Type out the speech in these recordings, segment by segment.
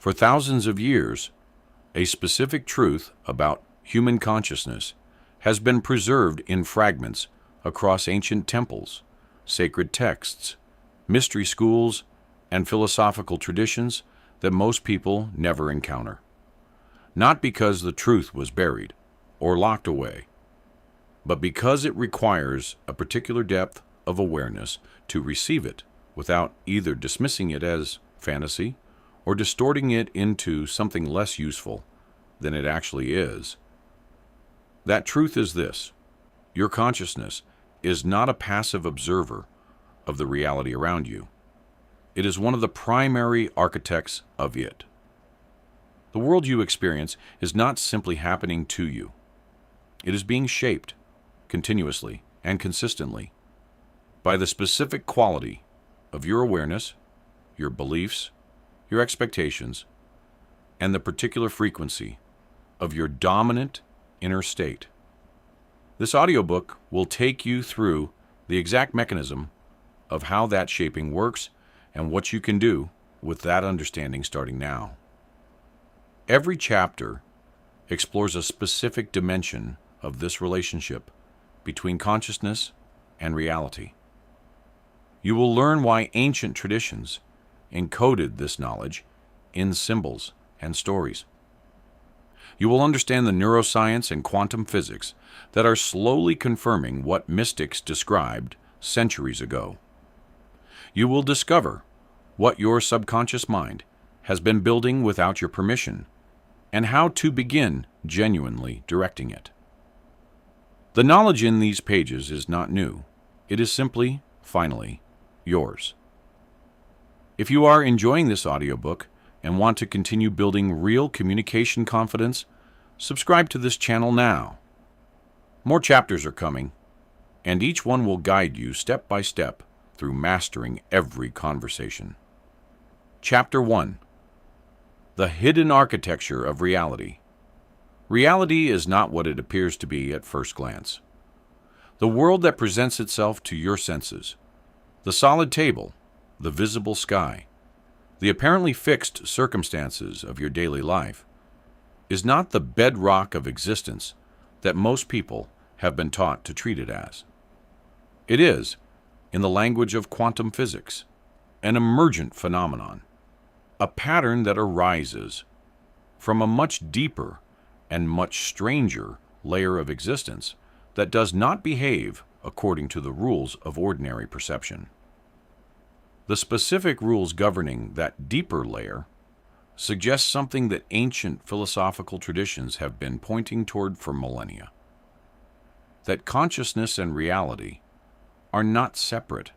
For thousands of years, a specific truth about human consciousness has been preserved in fragments across ancient temples, sacred texts, mystery schools, and philosophical traditions that most people never encounter. Not because the truth was buried or locked away, but because it requires a particular depth of awareness to receive it without either dismissing it as fantasy or distorting it into something less useful than it actually is. That truth is this: your consciousness is not a passive observer of the reality around you. It is one of the primary architects of it. The world you experience is not simply happening to you. It is being shaped continuously and consistently by the specific quality of your awareness, your beliefs, your expectations, and the particular frequency of your dominant inner state. This audiobook will take you through the exact mechanism of how that shaping works and what you can do with that understanding starting now. Every chapter explores a specific dimension of this relationship between consciousness and reality. You will learn why ancient traditions encoded this knowledge in symbols and stories. You will understand the neuroscience and quantum physics that are slowly confirming what mystics described centuries ago. You will discover what your subconscious mind has been building without your permission and how to begin genuinely directing it. The knowledge in these pages is not new. It is simply, finally, yours. If you are enjoying this audiobook and want to continue building real communication confidence, subscribe to this channel now. More chapters are coming, and each one will guide you step by step through mastering every conversation. Chapter 1: The Hidden Architecture of Reality. Reality is not what it appears to be at first glance. The world that presents itself to your senses, the solid table, the visible sky, the apparently fixed circumstances of your daily life, is not the bedrock of existence that most people have been taught to treat it as. It is, in the language of quantum physics, an emergent phenomenon, a pattern that arises from a much deeper and much stranger layer of existence that does not behave according to the rules of ordinary perception. The specific rules governing that deeper layer suggest something that ancient philosophical traditions have been pointing toward for millennia: that consciousness and reality are not separate.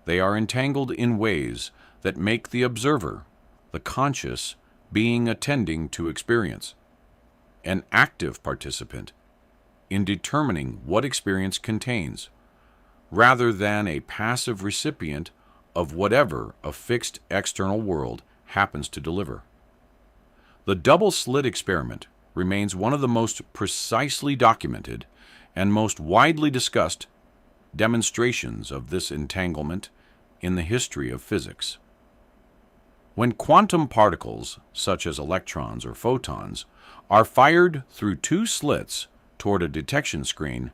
They are entangled in ways that make the observer, the conscious being attending to experience, an active participant in determining what experience contains, rather than a passive recipient of whatever a fixed external world happens to deliver. The double-slit experiment remains one of the most precisely documented and most widely discussed demonstrations of this entanglement in the history of physics. When quantum particles, such as electrons or photons, are fired through two slits toward a detection screen,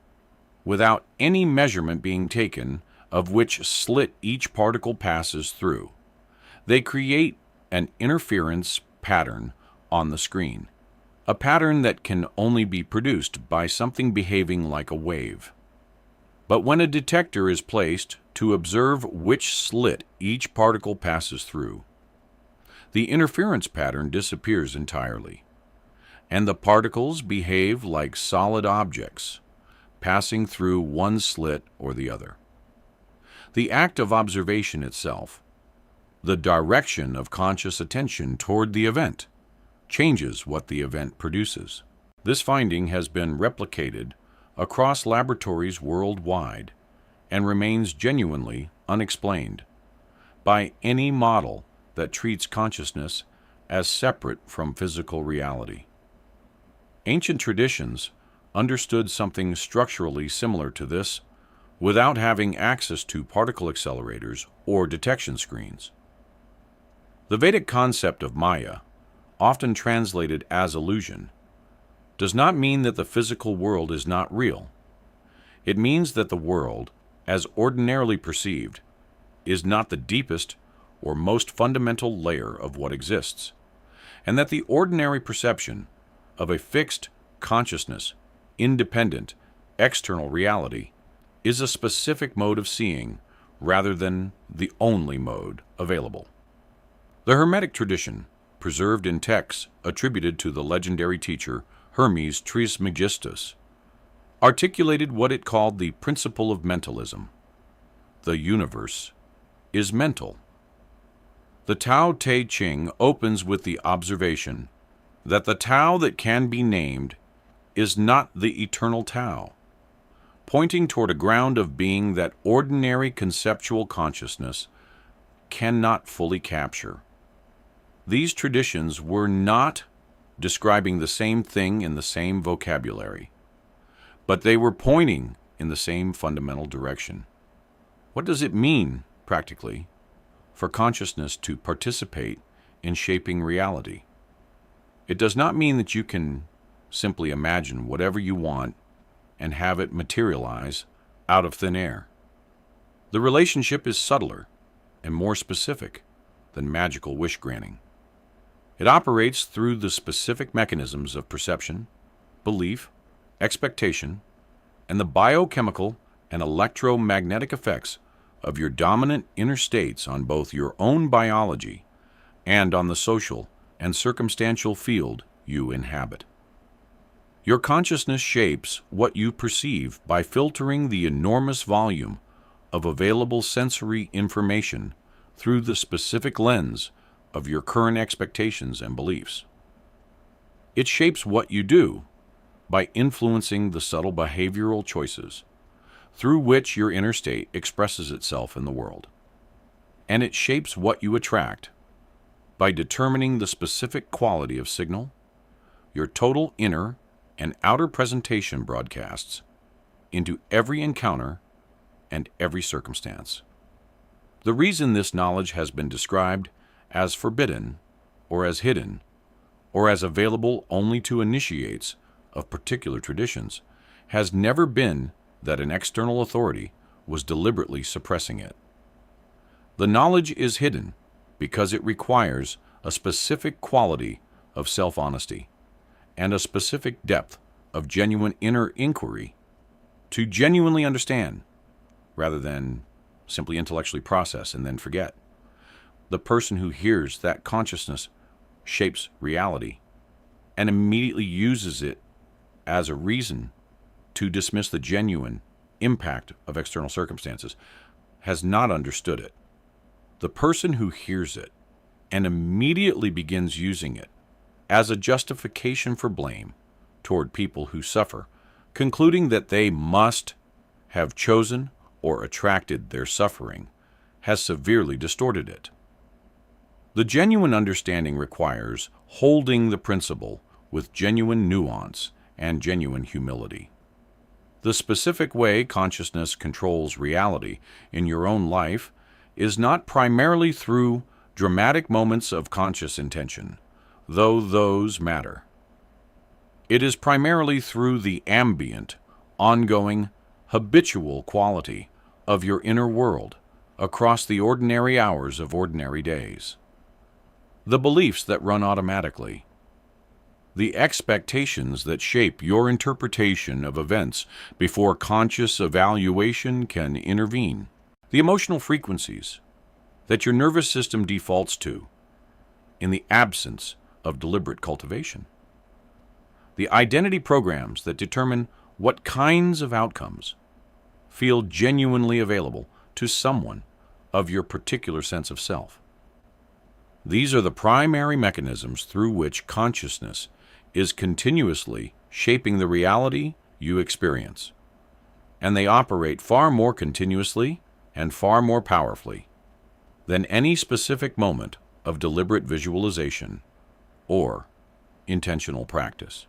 without any measurement being taken of which slit each particle passes through, they create an interference pattern on the screen, a pattern that can only be produced by something behaving like a wave. But when a detector is placed to observe which slit each particle passes through, the interference pattern disappears entirely, and the particles behave like solid objects, passing through one slit or the other. The act of observation itself, the direction of conscious attention toward the event, changes what the event produces. This finding has been replicated across laboratories worldwide and remains genuinely unexplained by any model that treats consciousness as separate from physical reality. Ancient traditions understood something structurally similar to this without having access to particle accelerators or detection screens. The Vedic concept of Maya, often translated as illusion, does not mean that the physical world is not real. It means that the world, as ordinarily perceived, is not the deepest or most fundamental layer of what exists, and that the ordinary perception of a fixed consciousness, independent, external reality is a specific mode of seeing rather than the only mode available. The Hermetic tradition, preserved in texts attributed to the legendary teacher Hermes Trismegistus, articulated what it called the principle of mentalism. The universe is mental. The Tao Te Ching opens with the observation that the Tao that can be named is not the eternal Tao, pointing toward a ground of being that ordinary conceptual consciousness cannot fully capture. These traditions were not describing the same thing in the same vocabulary, but they were pointing in the same fundamental direction. What does it mean, practically, for consciousness to participate in shaping reality? It does not mean that you can simply imagine whatever you want and have it materialize out of thin air. The relationship is subtler and more specific than magical wish-granting. It operates through the specific mechanisms of perception, belief, expectation, and the biochemical and electromagnetic effects of your dominant inner states on both your own biology and on the social and circumstantial field you inhabit. Your consciousness shapes what you perceive by filtering the enormous volume of available sensory information through the specific lens of your current expectations and beliefs. It shapes what you do by influencing the subtle behavioral choices through which your inner state expresses itself in the world. And it shapes what you attract by determining the specific quality of signal your total inner and outer presentation broadcasts into every encounter and every circumstance. The reason this knowledge has been described as forbidden, or as hidden, or as available only to initiates of particular traditions has never been that an external authority was deliberately suppressing it. The knowledge is hidden because it requires a specific quality of self-honesty and a specific depth of genuine inner inquiry to genuinely understand, rather than simply intellectually process and then forget. The person who hears that consciousness shapes reality and immediately uses it as a reason to dismiss the genuine impact of external circumstances has not understood it. The person who hears it and immediately begins using it as a justification for blame toward people who suffer, concluding that they must have chosen or attracted their suffering, has severely distorted it. The genuine understanding requires holding the principle with genuine nuance and genuine humility. The specific way consciousness controls reality in your own life is not primarily through dramatic moments of conscious intention, though those matter. It is primarily through the ambient, ongoing, habitual quality of your inner world across the ordinary hours of ordinary days. The beliefs that run automatically, the expectations that shape your interpretation of events before conscious evaluation can intervene, the emotional frequencies that your nervous system defaults to in the absence of deliberate cultivation, the identity programs that determine what kinds of outcomes feel genuinely available to someone of your particular sense of self. These are the primary mechanisms through which consciousness is continuously shaping the reality you experience, and they operate far more continuously and far more powerfully than any specific moment of deliberate visualization or intentional practice.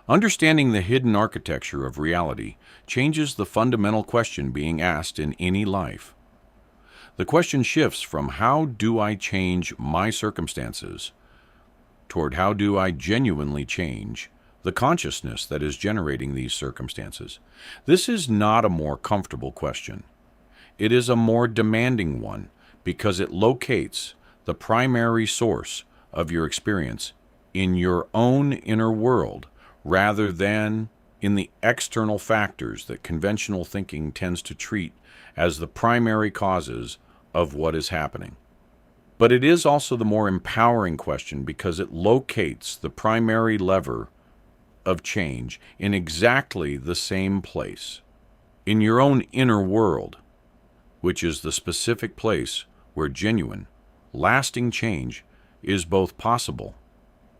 Understanding the hidden architecture of reality changes the fundamental question being asked in any life. The question shifts from how do I change my circumstances toward how do I genuinely change the consciousness that is generating these circumstances. This is not a more comfortable question. It is a more demanding one because it locates the primary source of your experience in your own inner world rather than in the external factors that conventional thinking tends to treat as the primary causes of what is happening. But it is also the more empowering question because it locates the primary lever of change in exactly the same place, in your own inner world, which is the specific place where genuine, lasting change is both possible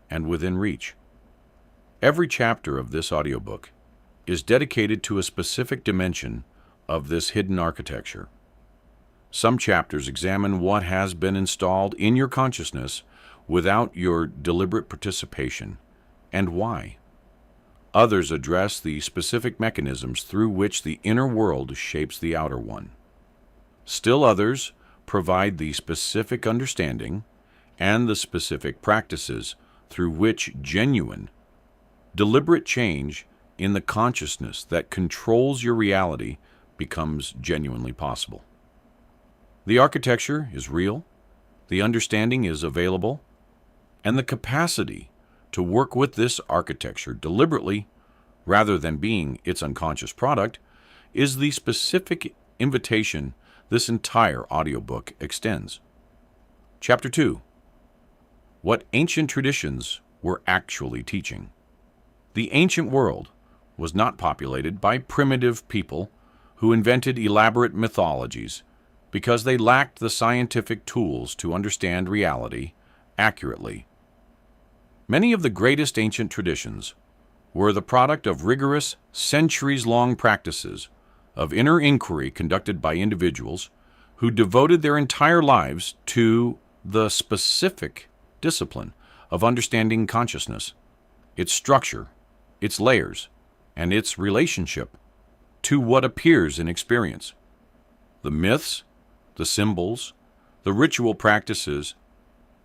and within reach. Every chapter of this audiobook is dedicated to a specific dimension of this hidden architecture. Some chapters examine what has been installed in your consciousness without your deliberate participation and why. Others address the specific mechanisms through which the inner world shapes the outer one. Still others provide the specific understanding and the specific practices through which genuine, deliberate change in the consciousness that controls your reality becomes genuinely possible. The architecture is real, the understanding is available, and the capacity to work with this architecture deliberately, rather than being its unconscious product, is the specific invitation this entire audiobook extends. Chapter 2. What ancient traditions were actually teaching. The ancient world was not populated by primitive people who invented elaborate mythologies because they lacked the scientific tools to understand reality accurately. Many of the greatest ancient traditions were the product of rigorous, centuries-long practices of inner inquiry conducted by individuals who devoted their entire lives to the specific discipline of understanding consciousness, its structure, its layers, and its relationship to what appears in experience. The myths, the symbols, the ritual practices,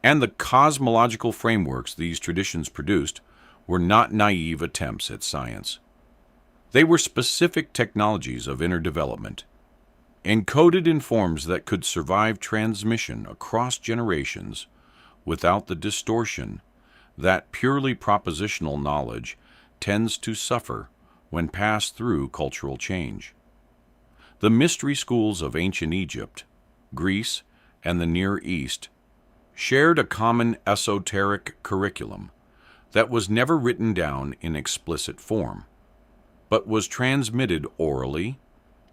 and the cosmological frameworks these traditions produced were not naive attempts at science. They were specific technologies of inner development, encoded in forms that could survive transmission across generations without the distortion that purely propositional knowledge tends to suffer when passed through cultural change. The mystery schools of ancient Egypt, Greece, and the Near East shared a common esoteric curriculum that was never written down in explicit form, but was transmitted orally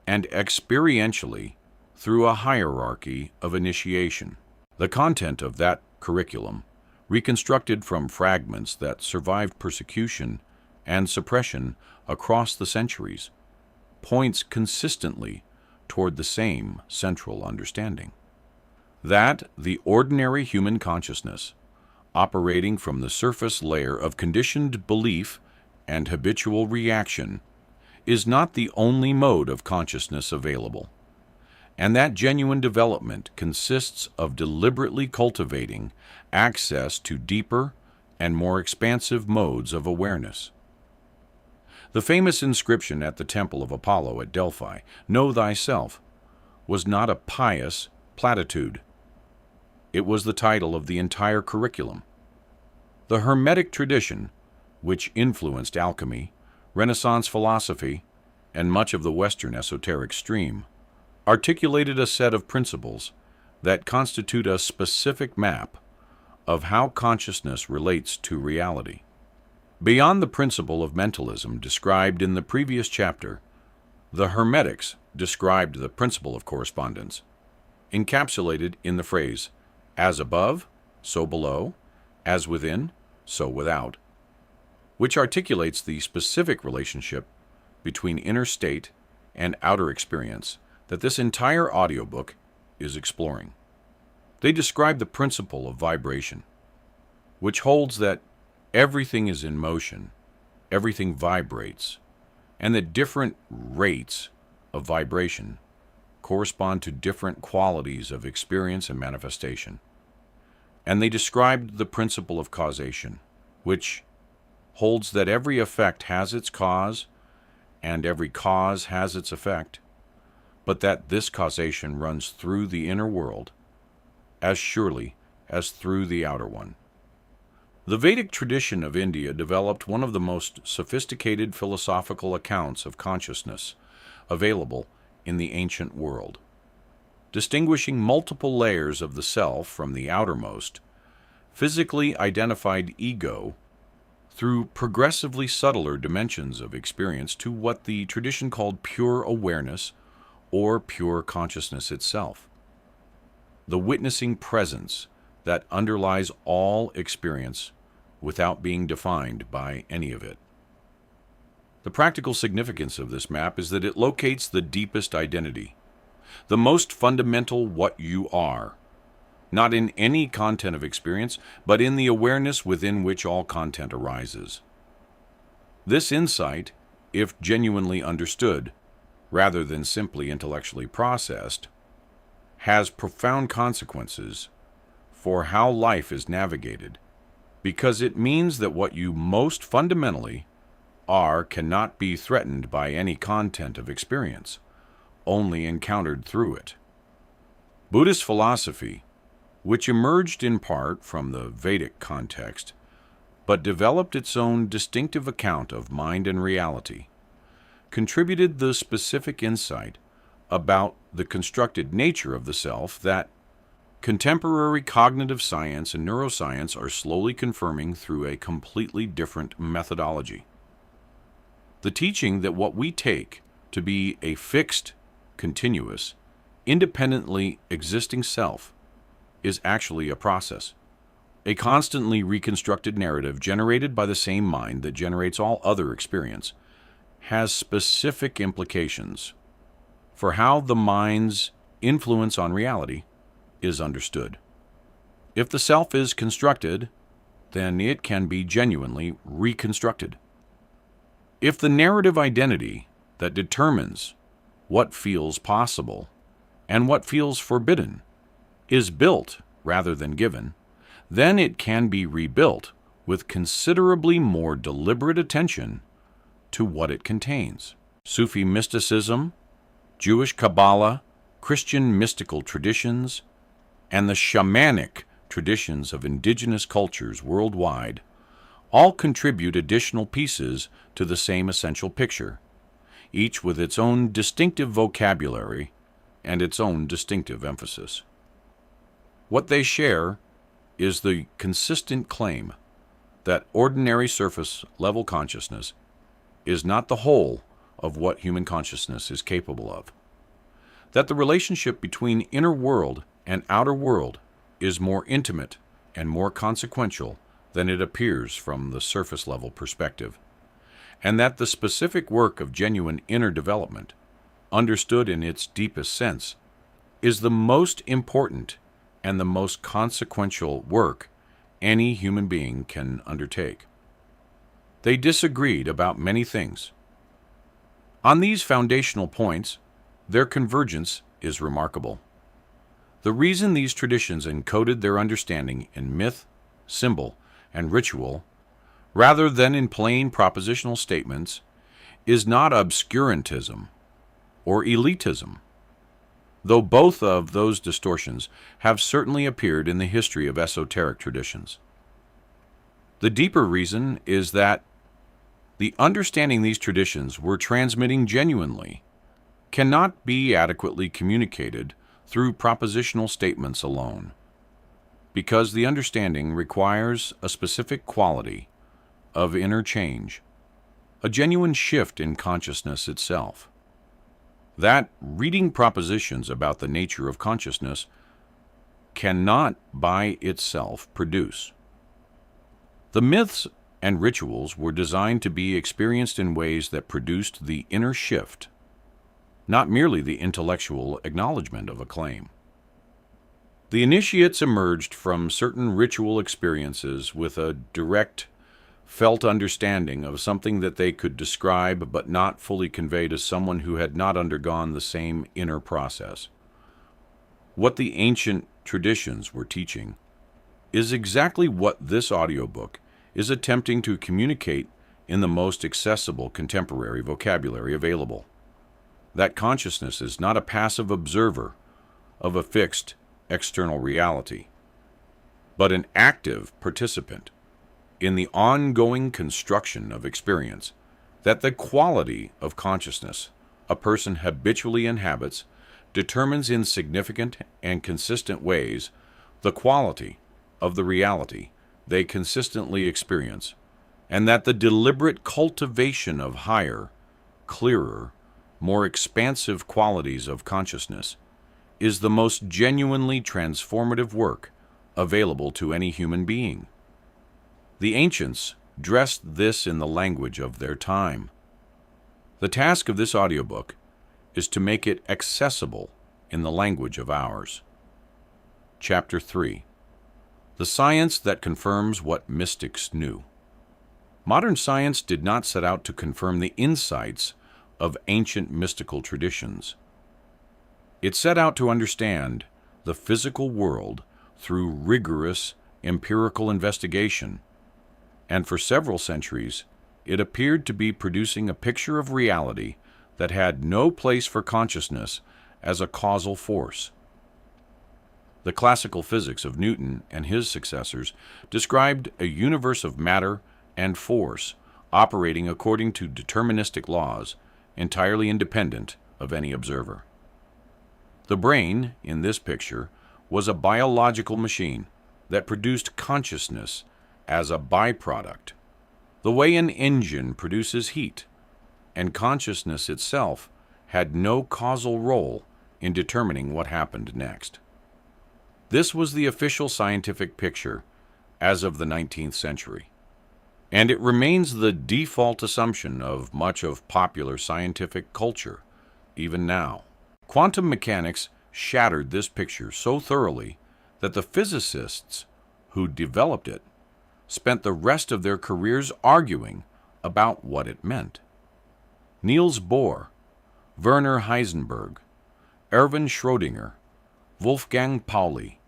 and experientially through a hierarchy of initiation. The content of that curriculum, reconstructed from fragments that survived persecution and suppression across the centuries, points consistently toward the same central understanding: that the ordinary human consciousness, operating from the surface layer of conditioned belief and habitual reaction, is not the only mode of consciousness available, and that genuine development consists of deliberately cultivating access to deeper and more expansive modes of awareness. The famous inscription at the Temple of Apollo at Delphi, "Know thyself," was not a pious platitude. It was the title of the entire curriculum. The Hermetic tradition, which influenced alchemy, Renaissance philosophy, and much of the Western esoteric stream, articulated a set of principles that constitute a specific map of how consciousness relates to reality. Beyond the principle of mentalism described in the previous chapter, the Hermetics described the principle of correspondence, encapsulated in the phrase, "as above, so below, as within, so without," which articulates the specific relationship between inner state and outer experience that this entire audiobook is exploring. They describe the principle of vibration, which holds that everything is in motion, everything vibrates, and that different rates of vibration correspond to different qualities of experience and manifestation. And they described the principle of causation, which holds that every effect has its cause and every cause has its effect, but that this causation runs through the inner world as surely as through the outer one. The Vedic tradition of India developed one of the most sophisticated philosophical accounts of consciousness available in the ancient world, distinguishing multiple layers of the self from the outermost, physically identified ego through progressively subtler dimensions of experience to what the tradition called pure awareness or pure consciousness itself, the witnessing presence that underlies all experience without being defined by any of it. The practical significance of this map is that it locates the deepest identity, the most fundamental what you are, not in any content of experience, but in the awareness within which all content arises. This insight, if genuinely understood, rather than simply intellectually processed, has profound consequences for how life is navigated, because it means that what you most fundamentally are cannot be threatened by any content of experience, only encountered through it. Buddhist philosophy, which emerged in part from the Vedic context, but developed its own distinctive account of mind and reality, contributed the specific insight about the constructed nature of the self that contemporary cognitive science and neuroscience are slowly confirming through a completely different methodology. The teaching that what we take to be a fixed, continuous, independently existing self is actually a process, a constantly reconstructed narrative generated by the same mind that generates all other experience, has specific implications for how the mind's influence on reality is understood. If the self is constructed, then it can be genuinely reconstructed. If the narrative identity that determines what feels possible and what feels forbidden is built rather than given, then it can be rebuilt with considerably more deliberate attention to what it contains. Sufi mysticism, Jewish Kabbalah, Christian mystical traditions, and the shamanic traditions of indigenous cultures worldwide all contribute additional pieces to the same essential picture, each with its own distinctive vocabulary and its own distinctive emphasis. What they share is the consistent claim that ordinary surface-level consciousness is not the whole of what human consciousness is capable of, that the relationship between inner world and outer world is more intimate and more consequential than it appears from the surface-level perspective, and that the specific work of genuine inner development, understood in its deepest sense, is the most important and the most consequential work any human being can undertake. They disagreed about many things. On these foundational points, their convergence is remarkable. The reason these traditions encoded their understanding in myth, symbol, and ritual, rather than in plain propositional statements, is not obscurantism or elitism, though both of those distortions have certainly appeared in the history of esoteric traditions. The deeper reason is that the understanding these traditions were transmitting genuinely cannot be adequately communicated through propositional statements alone, because the understanding requires a specific quality of inner change, a genuine shift in consciousness itself, that reading propositions about the nature of consciousness cannot by itself produce. The myths and rituals were designed to be experienced in ways that produced the inner shift, not merely the intellectual acknowledgement of a claim. The initiates emerged from certain ritual experiences with a direct felt understanding of something that they could describe but not fully convey to someone who had not undergone the same inner process. What the ancient traditions were teaching is exactly what this audiobook is attempting to communicate in the most accessible contemporary vocabulary available. That consciousness is not a passive observer of a fixed external reality, but an active participant in the ongoing construction of experience, that the quality of consciousness a person habitually inhabits determines in significant and consistent ways the quality of the reality they consistently experience, and that the deliberate cultivation of higher, clearer, more expansive qualities of consciousness is the most genuinely transformative work available to any human being. The ancients dressed this in the language of their time. The task of this audiobook is to make it accessible in the language of ours. Chapter 3. The Science That Confirms What Mystics Knew. Modern science did not set out to confirm the insights of ancient mystical traditions. It set out to understand the physical world through rigorous empirical investigation, and for several centuries it appeared to be producing a picture of reality that had no place for consciousness as a causal force. The classical physics of Newton and his successors described a universe of matter and force operating according to deterministic laws, entirely independent of any observer. The brain, in this picture, was a biological machine that produced consciousness as a byproduct, the way an engine produces heat, and consciousness itself had no causal role in determining what happened next. This was the official scientific picture as of the 19th century, and it remains the default assumption of much of popular scientific culture, even now. Quantum mechanics shattered this picture so thoroughly that the physicists who developed it spent the rest of their careers arguing about what it meant. Niels Bohr, Werner Heisenberg, Erwin Schrödinger, Wolfgang Pauli,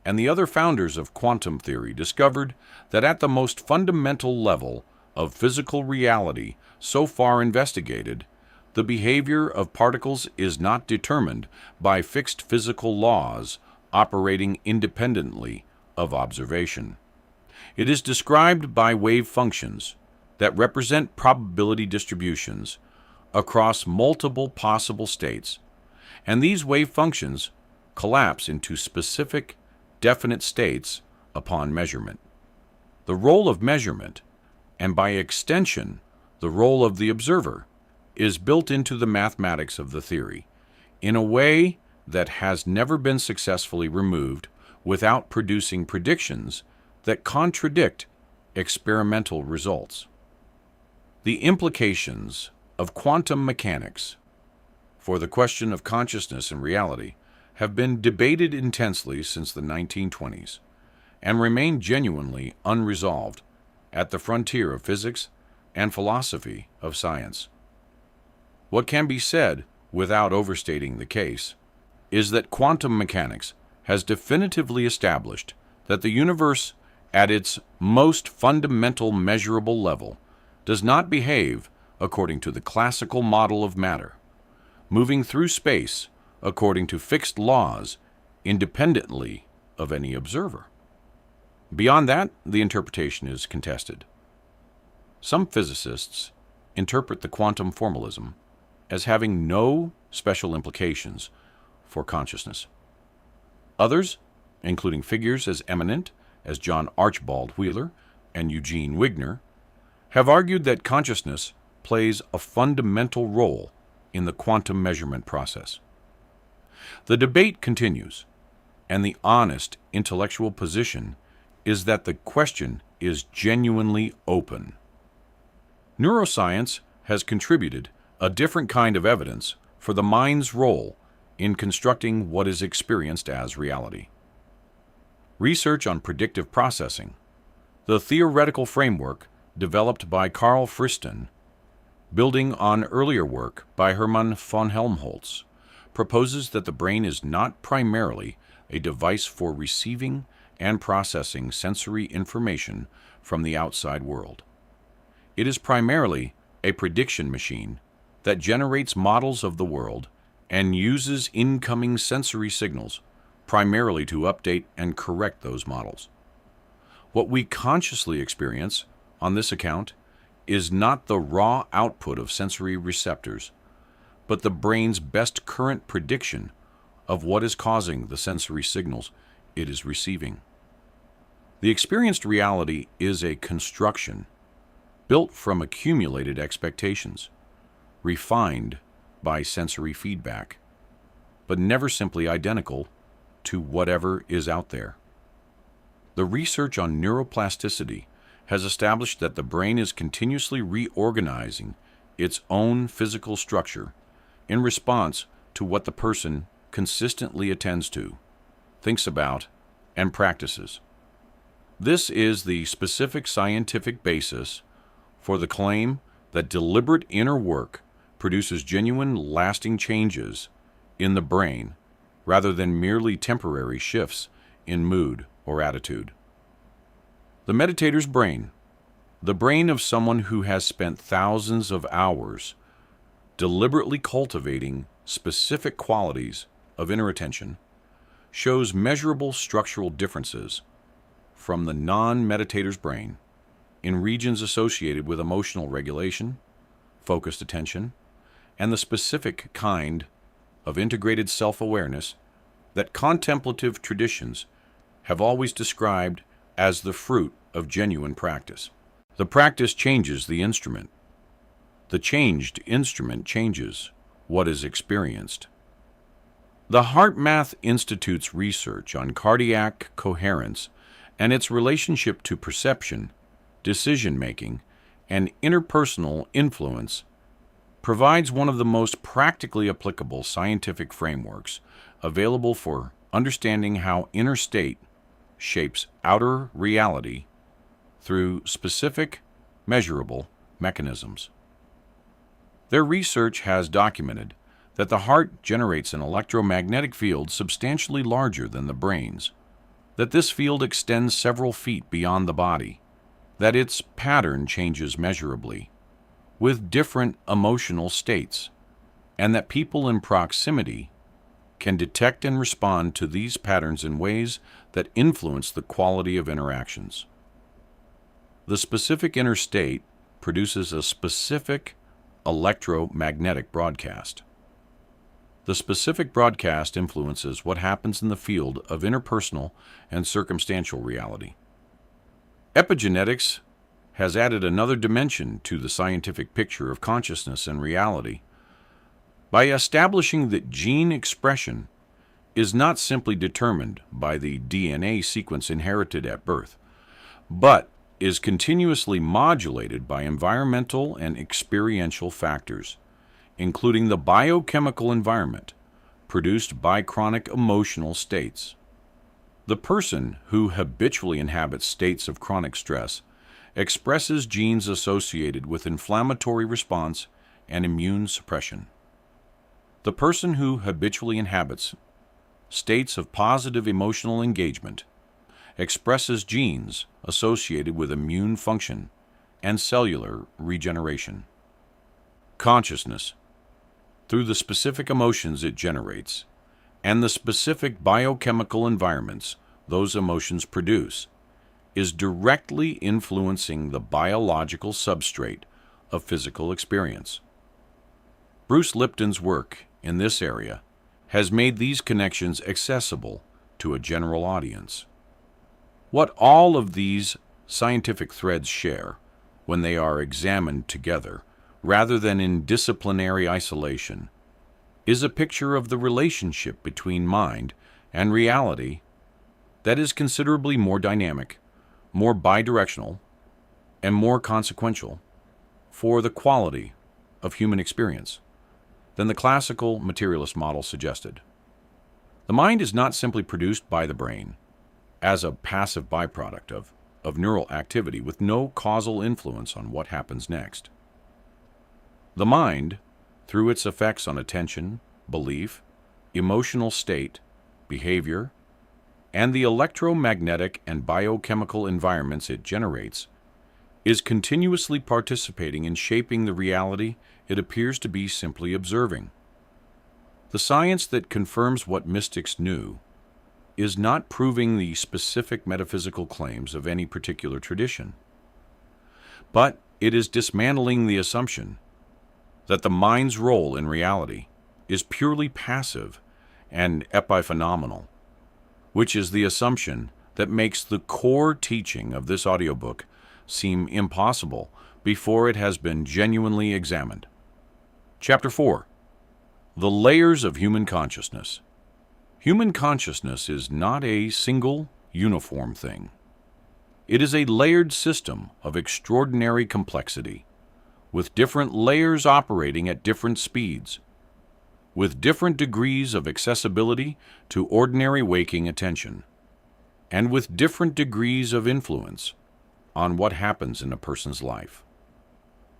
and the other founders of quantum theory discovered that at the most fundamental level of physical reality so far investigated, the behavior of particles is not determined by fixed physical laws operating independently of observation. It is described by wave functions that represent probability distributions across multiple possible states, and these wave functions collapse into specific, definite states upon measurement. The role of measurement, and by extension the role of the observer, is built into the mathematics of the theory in a way that has never been successfully removed without producing predictions that contradict experimental results. The implications of quantum mechanics for the question of consciousness and reality have been debated intensely since the 1920s and remain genuinely unresolved at the frontier of physics and philosophy of science. What can be said, without overstating the case, is that quantum mechanics has definitively established that the universe at its most fundamental measurable level does not behave according to the classical model of matter, moving through space according to fixed laws independently of any observer. Beyond that, the interpretation is contested. Some physicists interpret the quantum formalism as having no special implications for consciousness. Others, including figures as eminent as John Archibald Wheeler and Eugene Wigner, have argued that consciousness plays a fundamental role in the quantum measurement process. The debate continues, and the honest intellectual position is that the question is genuinely open. Neuroscience has contributed a different kind of evidence for the mind's role in constructing what is experienced as reality. Research on predictive processing, the theoretical framework developed by Carl Friston, building on earlier work by Hermann von Helmholtz, proposes that the brain is not primarily a device for receiving and processing sensory information from the outside world. It is primarily a prediction machine that generates models of the world and uses incoming sensory signals primarily to update and correct those models. What we consciously experience on this account is not the raw output of sensory receptors, but the brain's best current prediction of what is causing the sensory signals it is receiving. The experienced reality is a construction built from accumulated expectations, refined by sensory feedback, but never simply identical to whatever is out there. The research on neuroplasticity has established that the brain is continuously reorganizing its own physical structure in response to what the person consistently attends to, thinks about, and practices. This is the specific scientific basis for the claim that deliberate inner work produces genuine, lasting changes in the brain rather than merely temporary shifts in mood or attitude. The meditator's brain, the brain of someone who has spent thousands of hours deliberately cultivating specific qualities of inner attention, shows measurable structural differences from the non-meditator's brain in regions associated with emotional regulation, focused attention, and the specific kind of integrated self-awareness that contemplative traditions have always described as the fruit of genuine practice. The practice changes the instrument. The changed instrument changes what is experienced. The HeartMath Institute's research on cardiac coherence and its relationship to perception, decision-making, and interpersonal influence provides one of the most practically applicable scientific frameworks available for understanding how inner state shapes outer reality through specific, measurable mechanisms. Their research has documented that the heart generates an electromagnetic field substantially larger than the brain's, that this field extends several feet beyond the body, that its pattern changes measurably, with different emotional states, and that people in proximity can detect and respond to these patterns in ways that influence the quality of interactions. The specific inner state produces a specific electromagnetic broadcast. The specific broadcast influences what happens in the field of interpersonal and circumstantial reality. Epigenetics has added another dimension to the scientific picture of consciousness and reality by establishing that gene expression is not simply determined by the DNA sequence inherited at birth, but is continuously modulated by environmental and experiential factors, including the biochemical environment produced by chronic emotional states. The person who habitually inhabits states of chronic stress expresses genes associated with inflammatory response and immune suppression. The person who habitually inhabits states of positive emotional engagement expresses genes associated with immune function and cellular regeneration. Consciousness, through the specific emotions it generates and the specific biochemical environments those emotions produce, is directly influencing the biological substrate of physical experience. Bruce Lipton's work in this area has made these connections accessible to a general audience. What all of these scientific threads share, when they are examined together, rather than in disciplinary isolation, is a picture of the relationship between mind and reality that is considerably more dynamic, more bidirectional, and more consequential for the quality of human experience than the classical materialist model suggested. The mind is not simply produced by the brain as a passive byproduct of of neural activity with no causal influence on what happens next. The mind, through its effects on attention, belief, emotional state, behavior, and the electromagnetic and biochemical environments it generates, is continuously participating in shaping the reality it appears to be simply observing. The science that confirms what mystics knew is not proving the specific metaphysical claims of any particular tradition, but it is dismantling the assumption that the mind's role in reality is purely passive and epiphenomenal, which is the assumption that makes the core teaching of this audiobook seem impossible before it has been genuinely examined. Chapter 4. The Layers of Human Consciousness. Human consciousness is not a single, uniform thing. It is a layered system of extraordinary complexity, with different layers operating at different speeds, with different degrees of accessibility to ordinary waking attention, and with different degrees of influence on what happens in a person's life.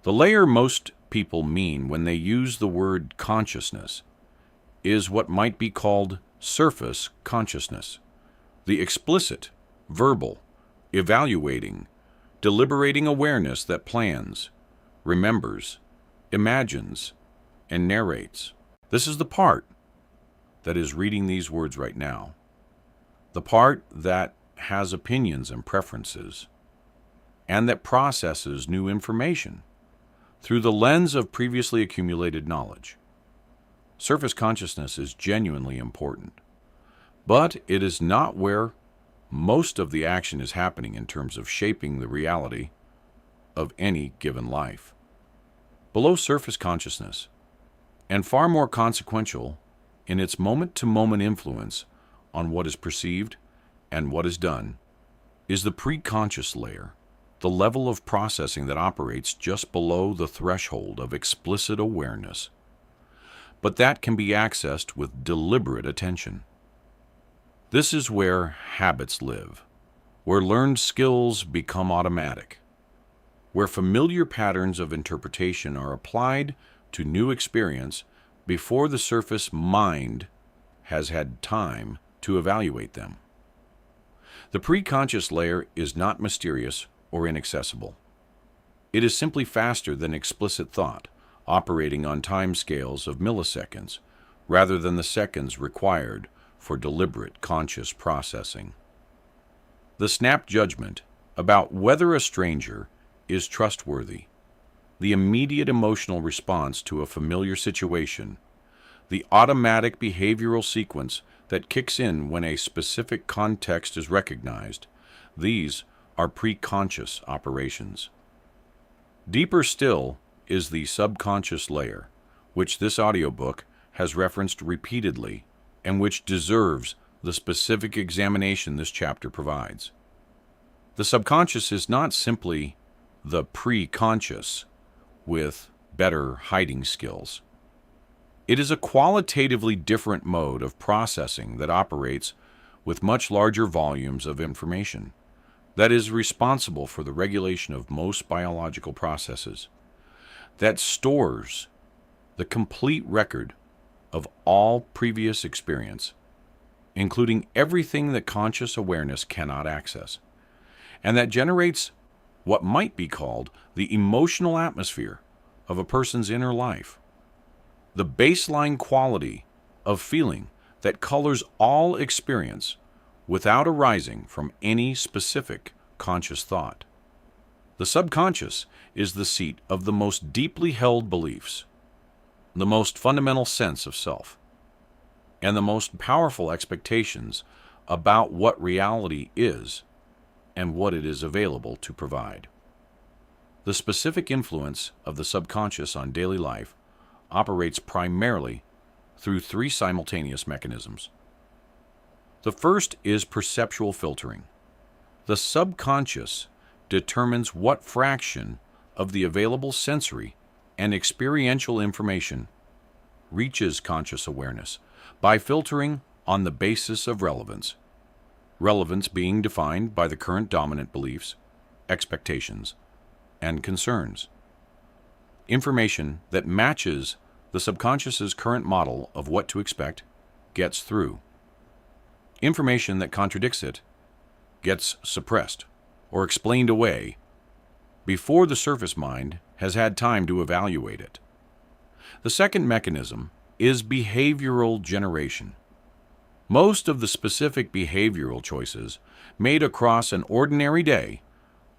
The layer most people mean when they use the word consciousness is what might be called surface consciousness, the explicit, verbal, evaluating, deliberating awareness that plans, remembers, imagines, and narrates. This is the part that is reading these words right now, the part that has opinions and preferences, and that processes new information through the lens of previously accumulated knowledge. Surface consciousness is genuinely important, but it is not where most of the action is happening in terms of shaping the reality of any given life. Below surface consciousness, and far more consequential in its moment-to-moment influence on what is perceived and what is done, is the preconscious layer, the level of processing that operates just below the threshold of explicit awareness, but that can be accessed with deliberate attention. This is where habits live, where learned skills become automatic, where familiar patterns of interpretation are applied to new experience before the surface mind has had time to evaluate them. The preconscious layer is not mysterious or inaccessible. It is simply faster than explicit thought, operating on timescales of milliseconds rather than the seconds required for deliberate conscious processing. The snap judgment about whether a stranger is trustworthy, the immediate emotional response to a familiar situation, the automatic behavioral sequence that kicks in when a specific context is recognized, these are preconscious operations. Deeper still is the subconscious layer, which this audiobook has referenced repeatedly and which deserves the specific examination this chapter provides. The subconscious is not simply the preconscious with better hiding skills. It is a qualitatively different mode of processing that operates with much larger volumes of information, that is responsible for the regulation of most biological processes, that stores the complete record of all previous experience, including everything that conscious awareness cannot access, and that generates what might be called the emotional atmosphere of a person's inner life, the baseline quality of feeling that colors all experience without arising from any specific conscious thought. The subconscious is the seat of the most deeply held beliefs, the most fundamental sense of self, and the most powerful expectations about what reality is and what it is available to provide. The specific influence of the subconscious on daily life operates primarily through three simultaneous mechanisms. The first is perceptual filtering. The subconscious determines what fraction of the available sensory and experiential information reaches conscious awareness by filtering on the basis of relevance. relevance being defined by the current dominant beliefs, expectations, and concerns. Information that matches the subconscious's current model of what to expect gets through. Information that contradicts it gets suppressed or explained away before the surface mind has had time to evaluate it. The second mechanism is behavioral generation. Most of the specific behavioral choices made across an ordinary day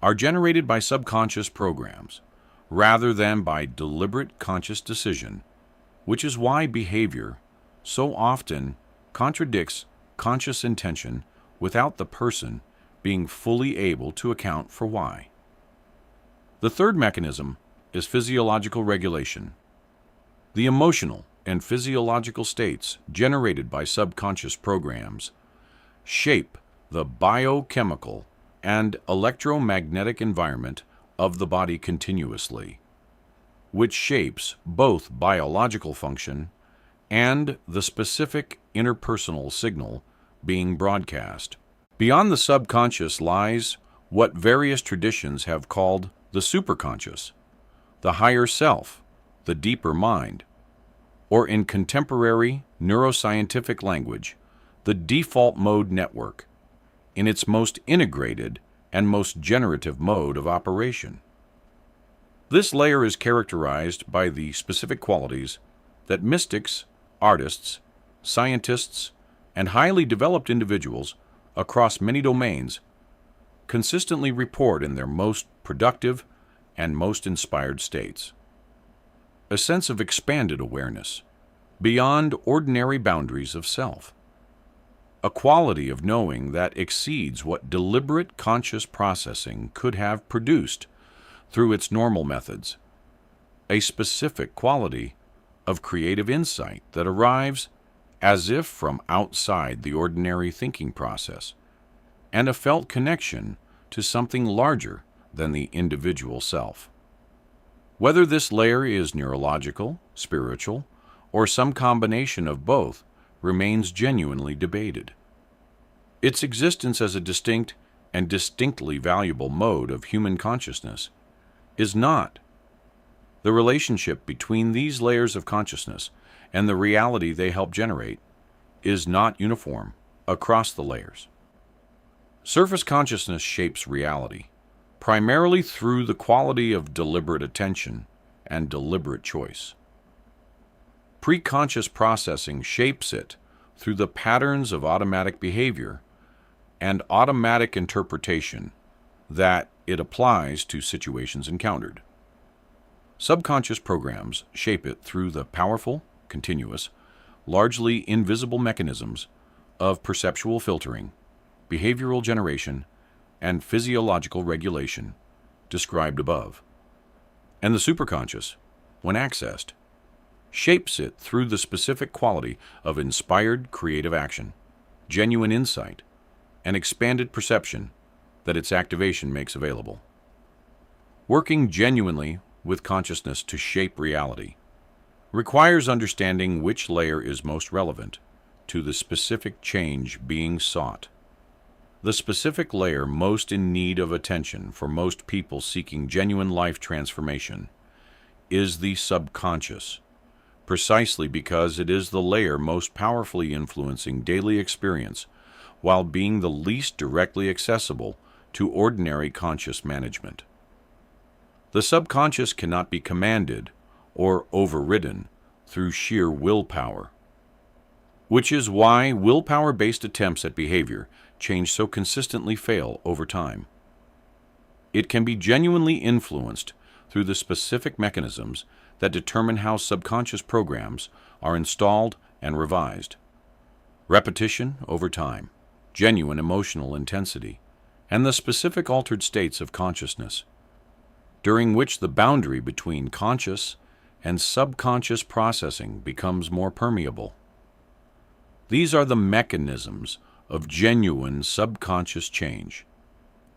are generated by subconscious programs rather than by deliberate conscious decision, which is why behavior so often contradicts conscious intention without the person being fully able to account for why. The third mechanism is physiological regulation. The emotional and physiological states generated by subconscious programs shape the biochemical and electromagnetic environment of the body continuously, which shapes both biological function and the specific interpersonal signal being broadcast. Beyond the subconscious lies what various traditions have called the superconscious, the higher self, the deeper mind, or in contemporary neuroscientific language, the default mode network, in its most integrated and most generative mode of operation. This layer is characterized by the specific qualities that mystics, artists, scientists, and highly developed individuals across many domains consistently report in their most productive and most inspired states. A sense of expanded awareness, beyond ordinary boundaries of self. A quality of knowing that exceeds what deliberate conscious processing could have produced through its normal methods. A specific quality of creative insight that arrives as if from outside the ordinary thinking process, and a felt connection to something larger than the individual self. Whether this layer is neurological, spiritual, or some combination of both remains genuinely debated. Its existence as a distinct and distinctly valuable mode of human consciousness is not. The relationship between these layers of consciousness and the reality they help generate is not uniform across the layers. Surface consciousness shapes reality, primarily through the quality of deliberate attention and deliberate choice. Preconscious processing shapes it through the patterns of automatic behavior and automatic interpretation that it applies to situations encountered. Subconscious programs shape it through the powerful, continuous, largely invisible mechanisms of perceptual filtering, behavioral generation, and physiological regulation described above. And the superconscious, when accessed, shapes it through the specific quality of inspired creative action, genuine insight, and expanded perception that its activation makes available. Working genuinely with consciousness to shape reality requires understanding which layer is most relevant to the specific change being sought. The specific layer most in need of attention for most people seeking genuine life transformation is the subconscious, precisely because it is the layer most powerfully influencing daily experience while being the least directly accessible to ordinary conscious management. The subconscious cannot be commanded or overridden through sheer willpower, which is why willpower-based attempts at behavior change so consistently fail over time. It can be genuinely influenced through the specific mechanisms that determine how subconscious programs are installed and revised. Repetition over time, genuine emotional intensity, and the specific altered states of consciousness, during which the boundary between conscious and subconscious processing becomes more permeable. These are the mechanisms of genuine subconscious change,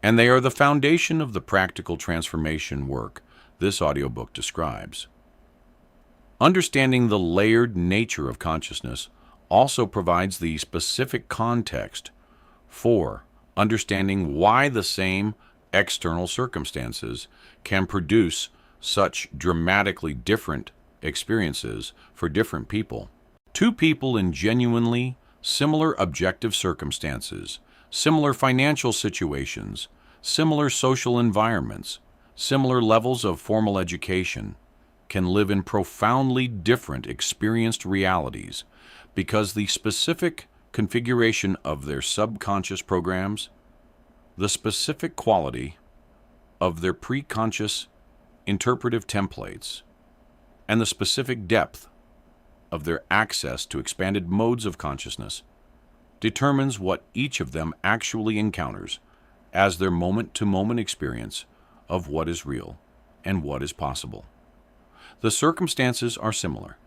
and they are the foundation of the practical transformation work this audiobook describes. Understanding the layered nature of consciousness also provides the specific context 4. Understanding why the same external circumstances can produce such dramatically different experiences for different people. Two people in genuinely similar objective circumstances, similar financial situations, similar social environments, similar levels of formal education, can live in profoundly different experienced realities because the specific configuration of their subconscious programs, the specific quality of their preconscious interpretive templates, and the specific depth of their access to expanded modes of consciousness determines what each of them actually encounters as their moment-to-moment experience of what is real and what is possible. The circumstances are similar.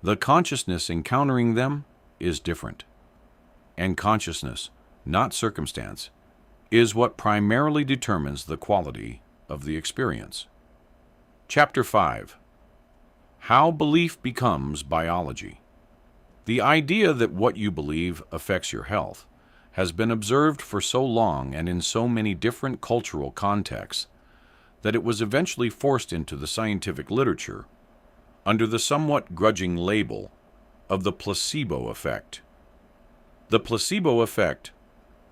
The consciousness encountering them is different. And consciousness, not circumstance, is what primarily determines the quality of the experience. Chapter 5. How Belief Becomes Biology. The idea that what you believe affects your health has been observed for so long and in so many different cultural contexts that it was eventually forced into the scientific literature under the somewhat grudging label of the placebo effect. The placebo effect,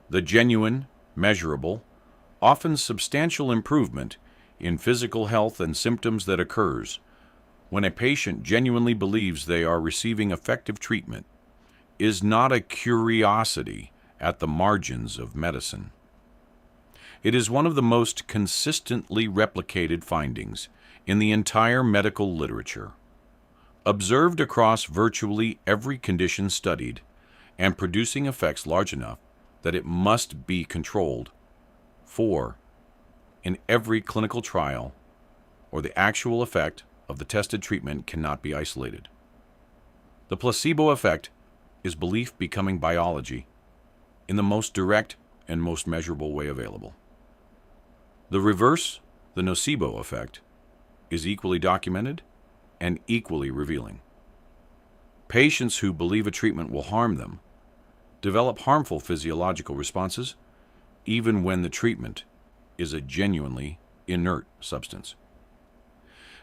the genuine, measurable, often substantial improvement in physical health and symptoms that occurs when a patient genuinely believes they are receiving effective treatment, is not a curiosity at the margins of medicine. It is one of the most consistently replicated findings in the entire medical literature, observed across virtually every condition studied, and producing effects large enough that it must be controlled for in every clinical trial, or the actual effect of the tested treatment cannot be isolated. The placebo effect is belief becoming biology in the most direct and most measurable way available. The reverse, the nocebo effect, is equally documented and equally revealing. Patients who believe a treatment will harm them develop harmful physiological responses even when the treatment is a genuinely inert substance.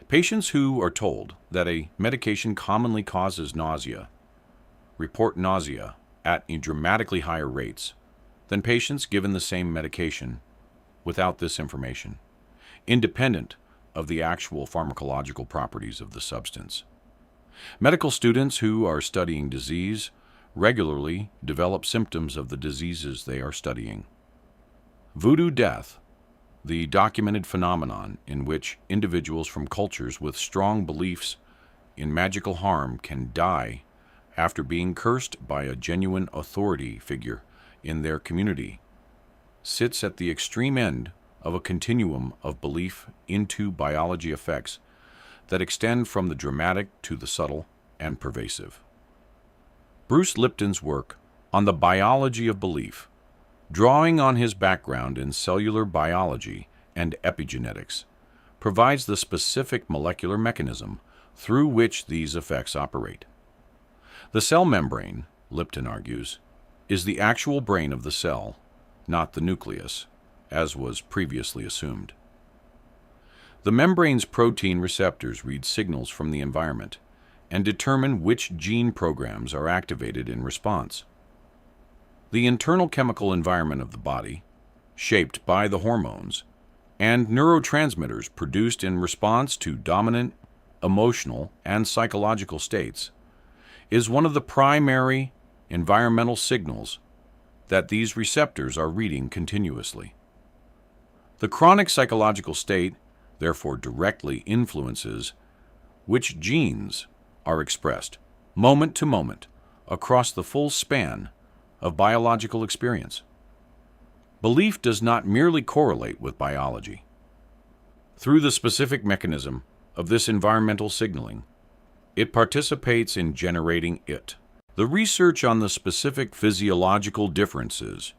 Patients who are told that a medication commonly causes nausea report nausea at dramatically higher rates than patients given the same medication without this information, independent of the actual pharmacological properties of the substance. Medical students who are studying disease regularly develop symptoms of the diseases they are studying. Voodoo death, the documented phenomenon in which individuals from cultures with strong beliefs in magical harm can die after being cursed by a genuine authority figure in their community, sits at the extreme end of a continuum of belief into biology effects that extend from the dramatic to the subtle and pervasive. Bruce Lipton's work on the biology of belief, drawing on his background in cellular biology and epigenetics, provides the specific molecular mechanism through which these effects operate. The cell membrane, Lipton argues, is the actual brain of the cell, not the nucleus, as was previously assumed. The membrane's protein receptors read signals from the environment and determine which gene programs are activated in response. The internal chemical environment of the body, shaped by the hormones and neurotransmitters produced in response to dominant emotional and psychological states, is one of the primary environmental signals that these receptors are reading continuously. The chronic psychological state therefore directly influences which genes are expressed, moment to moment, across the full span of biological experience. Belief does not merely correlate with biology. Through the specific mechanism of this environmental signaling, it participates in generating it. The research on the specific physiological differences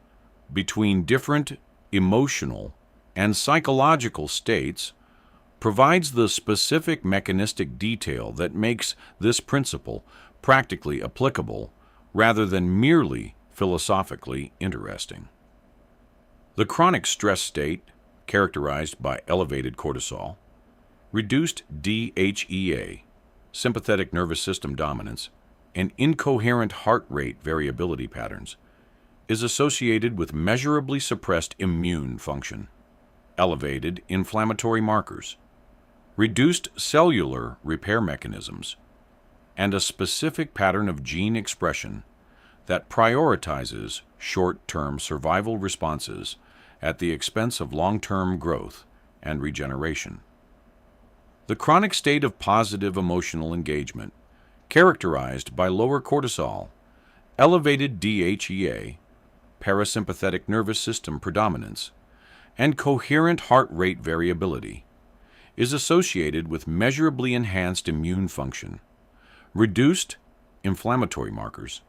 between different emotional and psychological states provides the specific mechanistic detail that makes this principle practically applicable rather than merely philosophically interesting. The chronic stress state, characterized by elevated cortisol, reduced DHEA, sympathetic nervous system dominance, and incoherent heart rate variability patterns, is associated with measurably suppressed immune function, elevated inflammatory markers, reduced cellular repair mechanisms, and a specific pattern of gene expression that prioritizes short-term survival responses at the expense of long-term growth and regeneration. The chronic state of positive emotional engagement, characterized by lower cortisol, elevated DHEA, parasympathetic nervous system predominance, and coherent heart rate variability, is associated with measurably enhanced immune function, reduced inflammatory markers,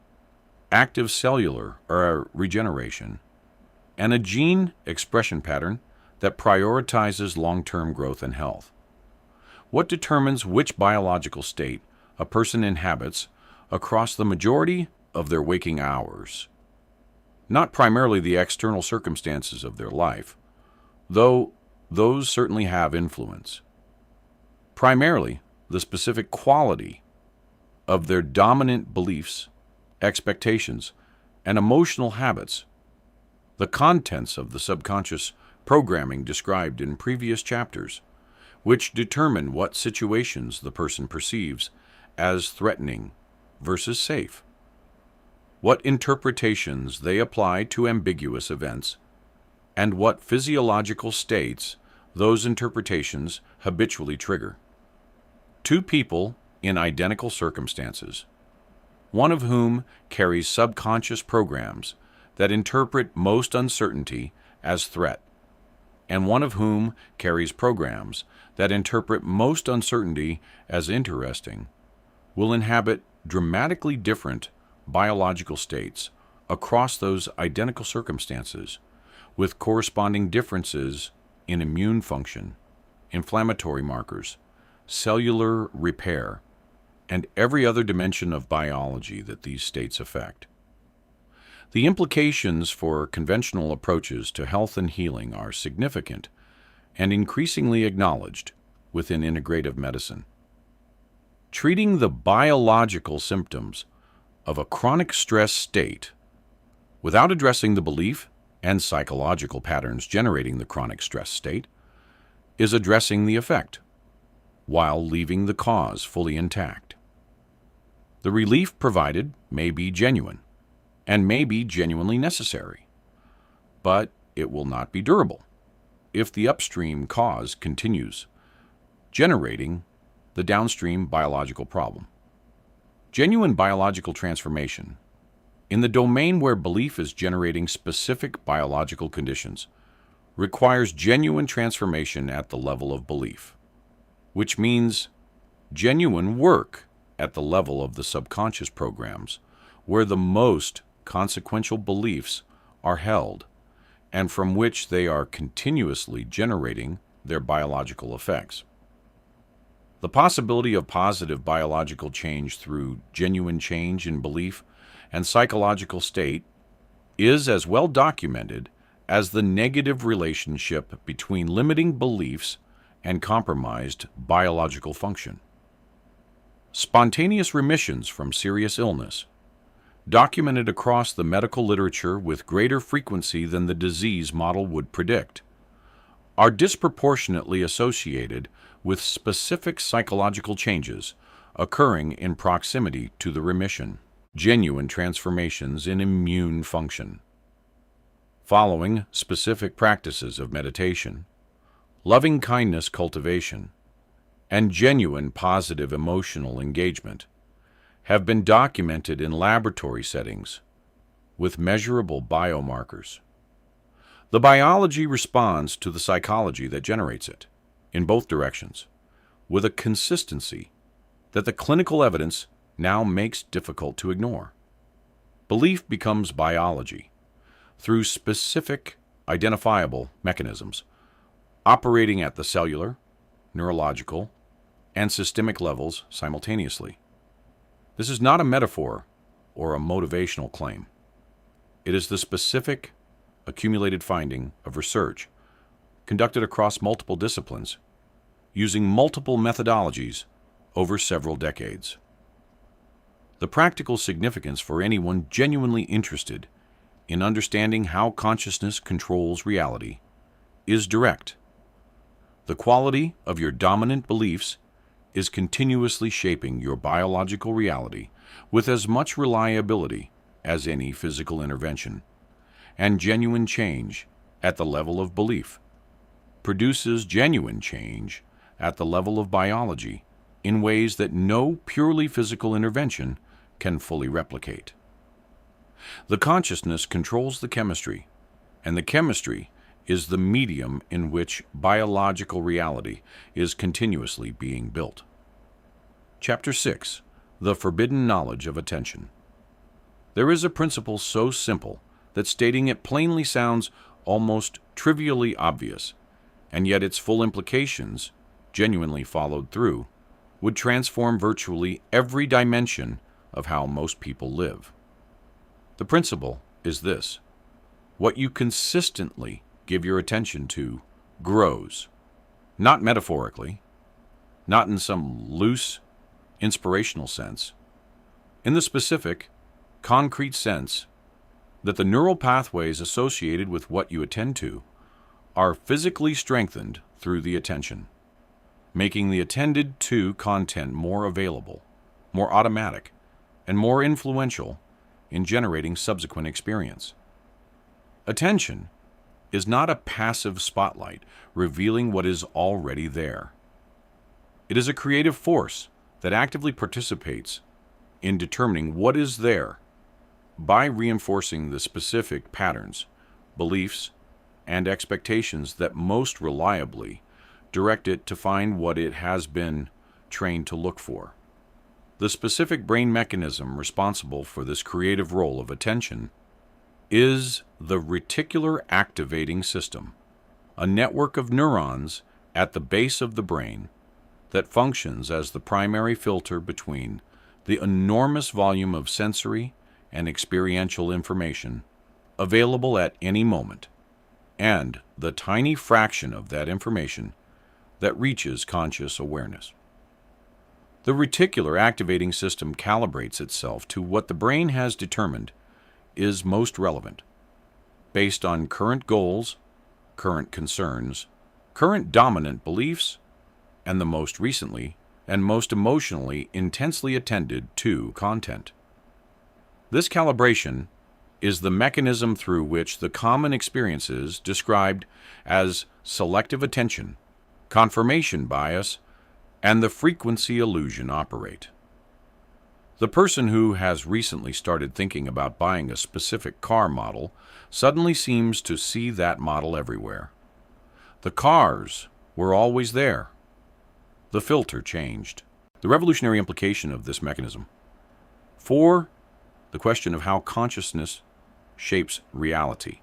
active cellular regeneration, and a gene expression pattern that prioritizes long-term growth and health. What determines which biological state a person inhabits across the majority of their waking hours? Not primarily the external circumstances of their life, though those certainly have influence. Primarily the specific quality of their dominant beliefs, expectations, and emotional habits, the contents of the subconscious programming described in previous chapters, which determine what situations the person perceives as threatening versus safe, what interpretations they apply to ambiguous events, and what physiological states those interpretations habitually trigger. Two people in identical circumstances, one of whom carries subconscious programs that interpret most uncertainty as threat, and one of whom carries programs that interpret most uncertainty as interesting, will inhabit dramatically different biological states across those identical circumstances, with corresponding differences in immune function, inflammatory markers, cellular repair, and every other dimension of biology that these states affect. The implications for conventional approaches to health and healing are significant and increasingly acknowledged within integrative medicine. Treating the biological symptoms of a chronic stress state without addressing the belief and psychological patterns generating the chronic stress state is addressing the effect while leaving the cause fully intact. The relief provided may be genuine and may be genuinely necessary, but it will not be durable if the upstream cause continues generating the downstream biological problem. Genuine biological transformation, in the domain where belief is generating specific biological conditions, requires genuine transformation at the level of belief, which means genuine work at the level of the subconscious programs where the most consequential beliefs are held and from which they are continuously generating their biological effects. The possibility of positive biological change through genuine change in belief and psychological state is as well documented as the negative relationship between limiting beliefs and compromised biological function. Spontaneous remissions from serious illness, documented across the medical literature with greater frequency than the disease model would predict, are disproportionately associated with specific psychological changes occurring in proximity to the remission, genuine transformations in immune function. Following specific practices of meditation, loving kindness cultivation, and genuine positive emotional engagement have been documented in laboratory settings with measurable biomarkers. The biology responds to the psychology that generates it, in both directions, with a consistency that the clinical evidence now makes difficult to ignore. Belief becomes biology through specific, identifiable mechanisms operating at the cellular, neurological, and systemic levels simultaneously. This is not a metaphor or a motivational claim. It is the specific, accumulated finding of research conducted across multiple disciplines, using multiple methodologies over several decades. The practical significance for anyone genuinely interested in understanding how consciousness controls reality is direct. The quality of your dominant beliefs is continuously shaping your biological reality with as much reliability as any physical intervention, and genuine change at the level of belief produces genuine change at the level of biology in ways that no purely physical intervention can fully replicate. The consciousness controls the chemistry, and the chemistry is the medium in which biological reality is continuously being built. Chapter 6. The Forbidden Knowledge of Attention. There is a principle so simple that stating it plainly sounds almost trivially obvious, and yet its full implications, genuinely followed through, would transform virtually every dimension of how most people live. The principle is this: what you consistently give your attention to grows, not metaphorically, not in some loose, inspirational sense, in the specific, concrete sense that the neural pathways associated with what you attend to are physically strengthened through the attention, making the attended to content more available, more automatic, and more influential in generating subsequent experience. Attention is not a passive spotlight revealing what is already there. It is a creative force that actively participates in determining what is there by reinforcing the specific patterns, beliefs, and expectations that most reliably direct it to find what it has been trained to look for. The specific brain mechanism responsible for this creative role of attention is the reticular activating system, a network of neurons at the base of the brain that functions as the primary filter between the enormous volume of sensory and experiential information available at any moment and the tiny fraction of that information that reaches conscious awareness. The reticular activating system calibrates itself to what the brain has determined is most relevant, based on current goals, current concerns, current dominant beliefs, and the most recently and most emotionally intensely attended to content. This calibration is the mechanism through which the common experiences described as selective attention, confirmation bias, and the frequency illusion operate. The person who has recently started thinking about buying a specific car model suddenly seems to see that model everywhere. The cars were always there. The filter changed. The revolutionary implication of this mechanism for the question of how consciousness shapes reality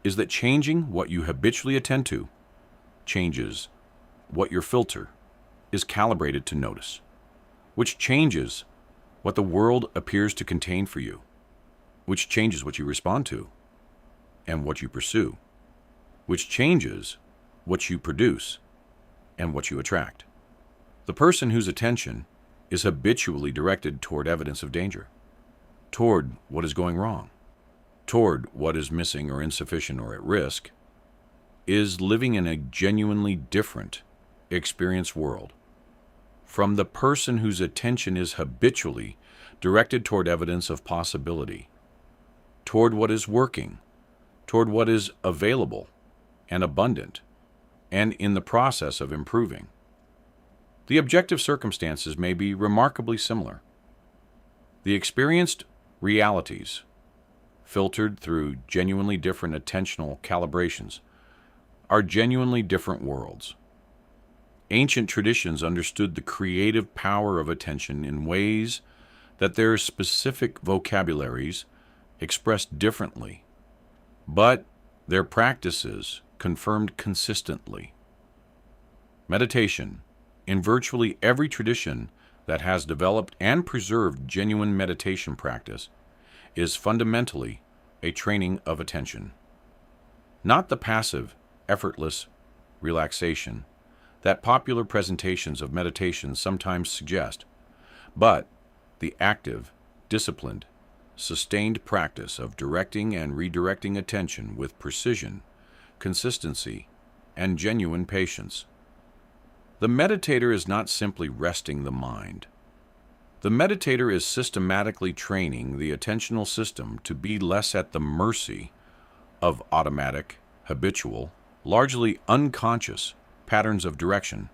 is that changing what you habitually attend to changes what your filter is calibrated to notice, which changes what the world appears to contain for you, which changes what you respond to and what you pursue, which changes what you produce and what you attract. The person whose attention is habitually directed toward evidence of danger, toward what is going wrong, toward what is missing or insufficient or at risk, is living in a genuinely different experience world from the person whose attention is habitually directed toward evidence of possibility, toward what is working, toward what is available and abundant, and in the process of improving. The objective circumstances may be remarkably similar. The experienced realities, filtered through genuinely different attentional calibrations, are genuinely different worlds. Ancient traditions understood the creative power of attention in ways that their specific vocabularies expressed differently, but their practices confirmed consistently. Meditation, in virtually every tradition that has developed and preserved genuine meditation practice, is fundamentally a training of attention. Not the passive, effortless relaxation that popular presentations of meditation sometimes suggest, but the active, disciplined, sustained practice of directing and redirecting attention with precision, consistency, and genuine patience. The meditator is not simply resting the mind. The meditator is systematically training the attentional system to be less at the mercy of automatic, habitual, largely unconscious patterns of direction,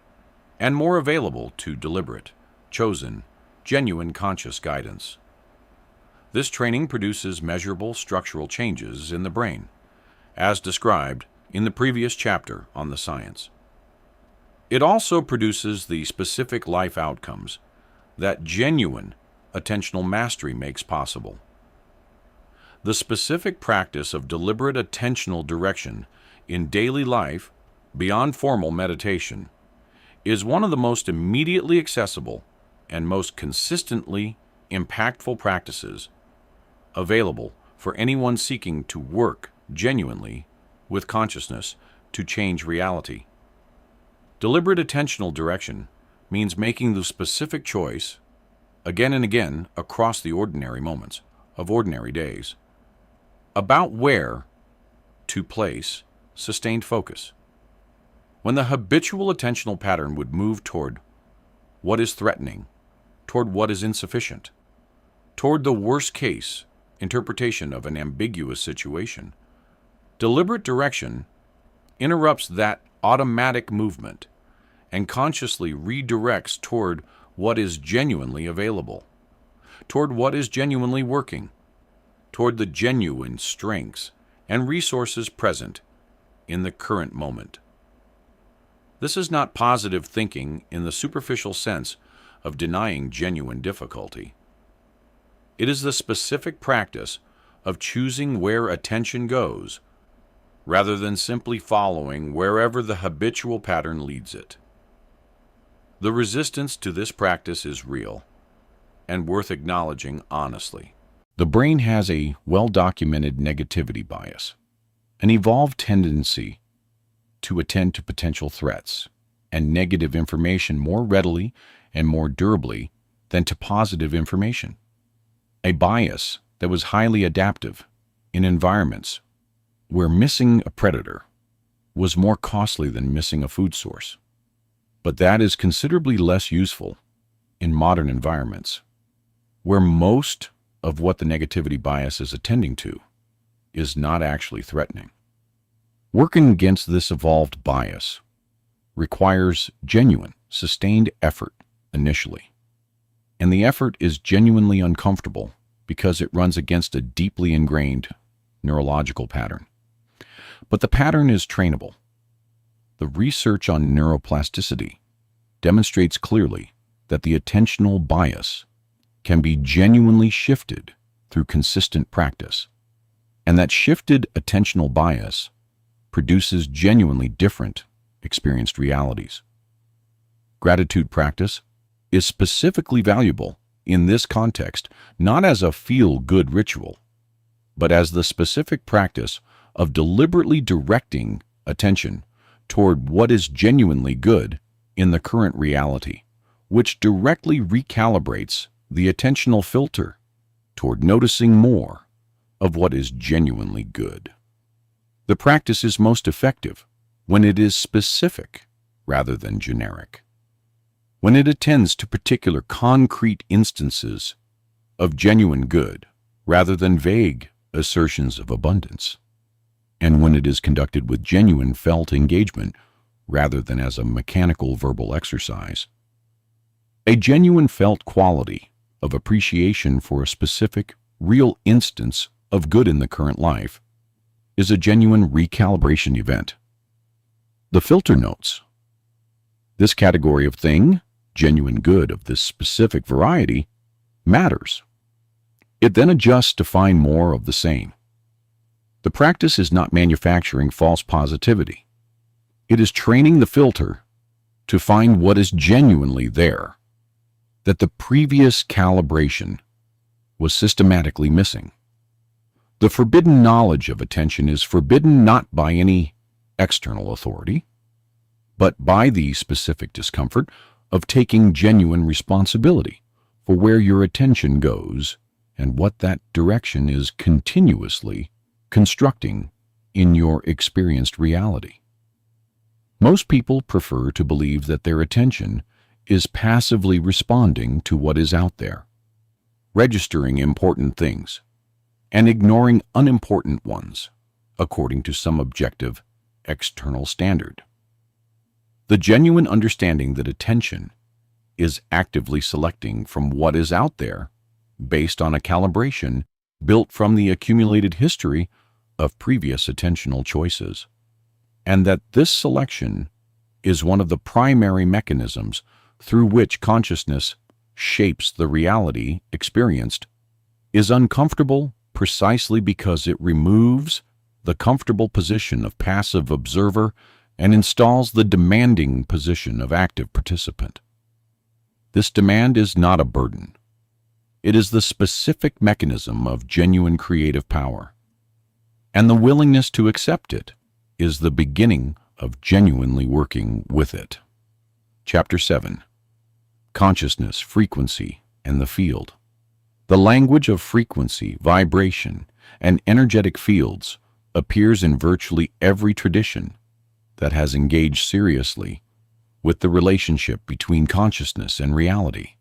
and more available to deliberate, chosen, genuine conscious guidance. This training produces measurable structural changes in the brain, as described in the previous chapter on the science. It also produces the specific life outcomes that genuine attentional mastery makes possible. The specific practice of deliberate attentional direction in daily life, beyond formal meditation, is one of the most immediately accessible and most consistently impactful practices available for anyone seeking to work genuinely with consciousness to change reality. Deliberate attentional direction means making the specific choice again and again across the ordinary moments of ordinary days about where to place sustained focus. When the habitual attentional pattern would move toward what is threatening, toward what is insufficient, toward the worst case interpretation of an ambiguous situation, deliberate direction interrupts that automatic movement and consciously redirects toward what is genuinely available, toward what is genuinely working, toward the genuine strengths and resources present in the current moment. This is not positive thinking in the superficial sense of denying genuine difficulty. It is the specific practice of choosing where attention goes, rather than simply following wherever the habitual pattern leads it. The resistance to this practice is real and worth acknowledging honestly. The brain has a well-documented negativity bias, an evolved tendency to attend to potential threats and negative information more readily and more durably than to positive information. A bias that was highly adaptive in environments where missing a predator was more costly than missing a food source. But that is considerably less useful in modern environments, where most of what the negativity bias is attending to is not actually threatening. Working against this evolved bias requires genuine, sustained effort initially. And the effort is genuinely uncomfortable because it runs against a deeply ingrained neurological pattern. But the pattern is trainable. The research on neuroplasticity demonstrates clearly that the attentional bias can be genuinely shifted through consistent practice, and that shifted attentional bias produces genuinely different experienced realities. Gratitude practice is specifically valuable in this context, not as a feel-good ritual, but as the specific practice of deliberately directing attention toward what is genuinely good in the current reality, which directly recalibrates the attentional filter toward noticing more of what is genuinely good. The practice is most effective when it is specific rather than generic, when it attends to particular concrete instances of genuine good rather than vague assertions of abundance, and when it is conducted with genuine felt engagement rather than as a mechanical verbal exercise. A genuine felt quality of appreciation for a specific, real instance of good in the current life is a genuine recalibration event. The filter notes this category of thing, genuine good of this specific variety, matters. It then adjusts to find more of the same. The practice is not manufacturing false positivity. It is training the filter to find what is genuinely there, that the previous calibration was systematically missing. The forbidden knowledge of attention is forbidden not by any external authority, but by the specific discomfort of taking genuine responsibility for where your attention goes and what that direction is continuously constructing in your experienced reality. Most people prefer to believe that their attention is passively responding to what is out there, registering important things and ignoring unimportant ones according to some objective external standard. The genuine understanding that attention is actively selecting from what is out there based on a calibration built from the accumulated history of previous attentional choices, and that this selection is one of the primary mechanisms through which consciousness shapes the reality experienced, is uncomfortable precisely because it removes the comfortable position of passive observer and installs the demanding position of active participant. This demand is not a burden. It is the specific mechanism of genuine creative power, and the willingness to accept it is the beginning of genuinely working with it. Chapter 7. Consciousness, Frequency, and the Field. The language of frequency, vibration, and energetic fields appears in virtually every tradition that has engaged seriously with the relationship between consciousness and reality,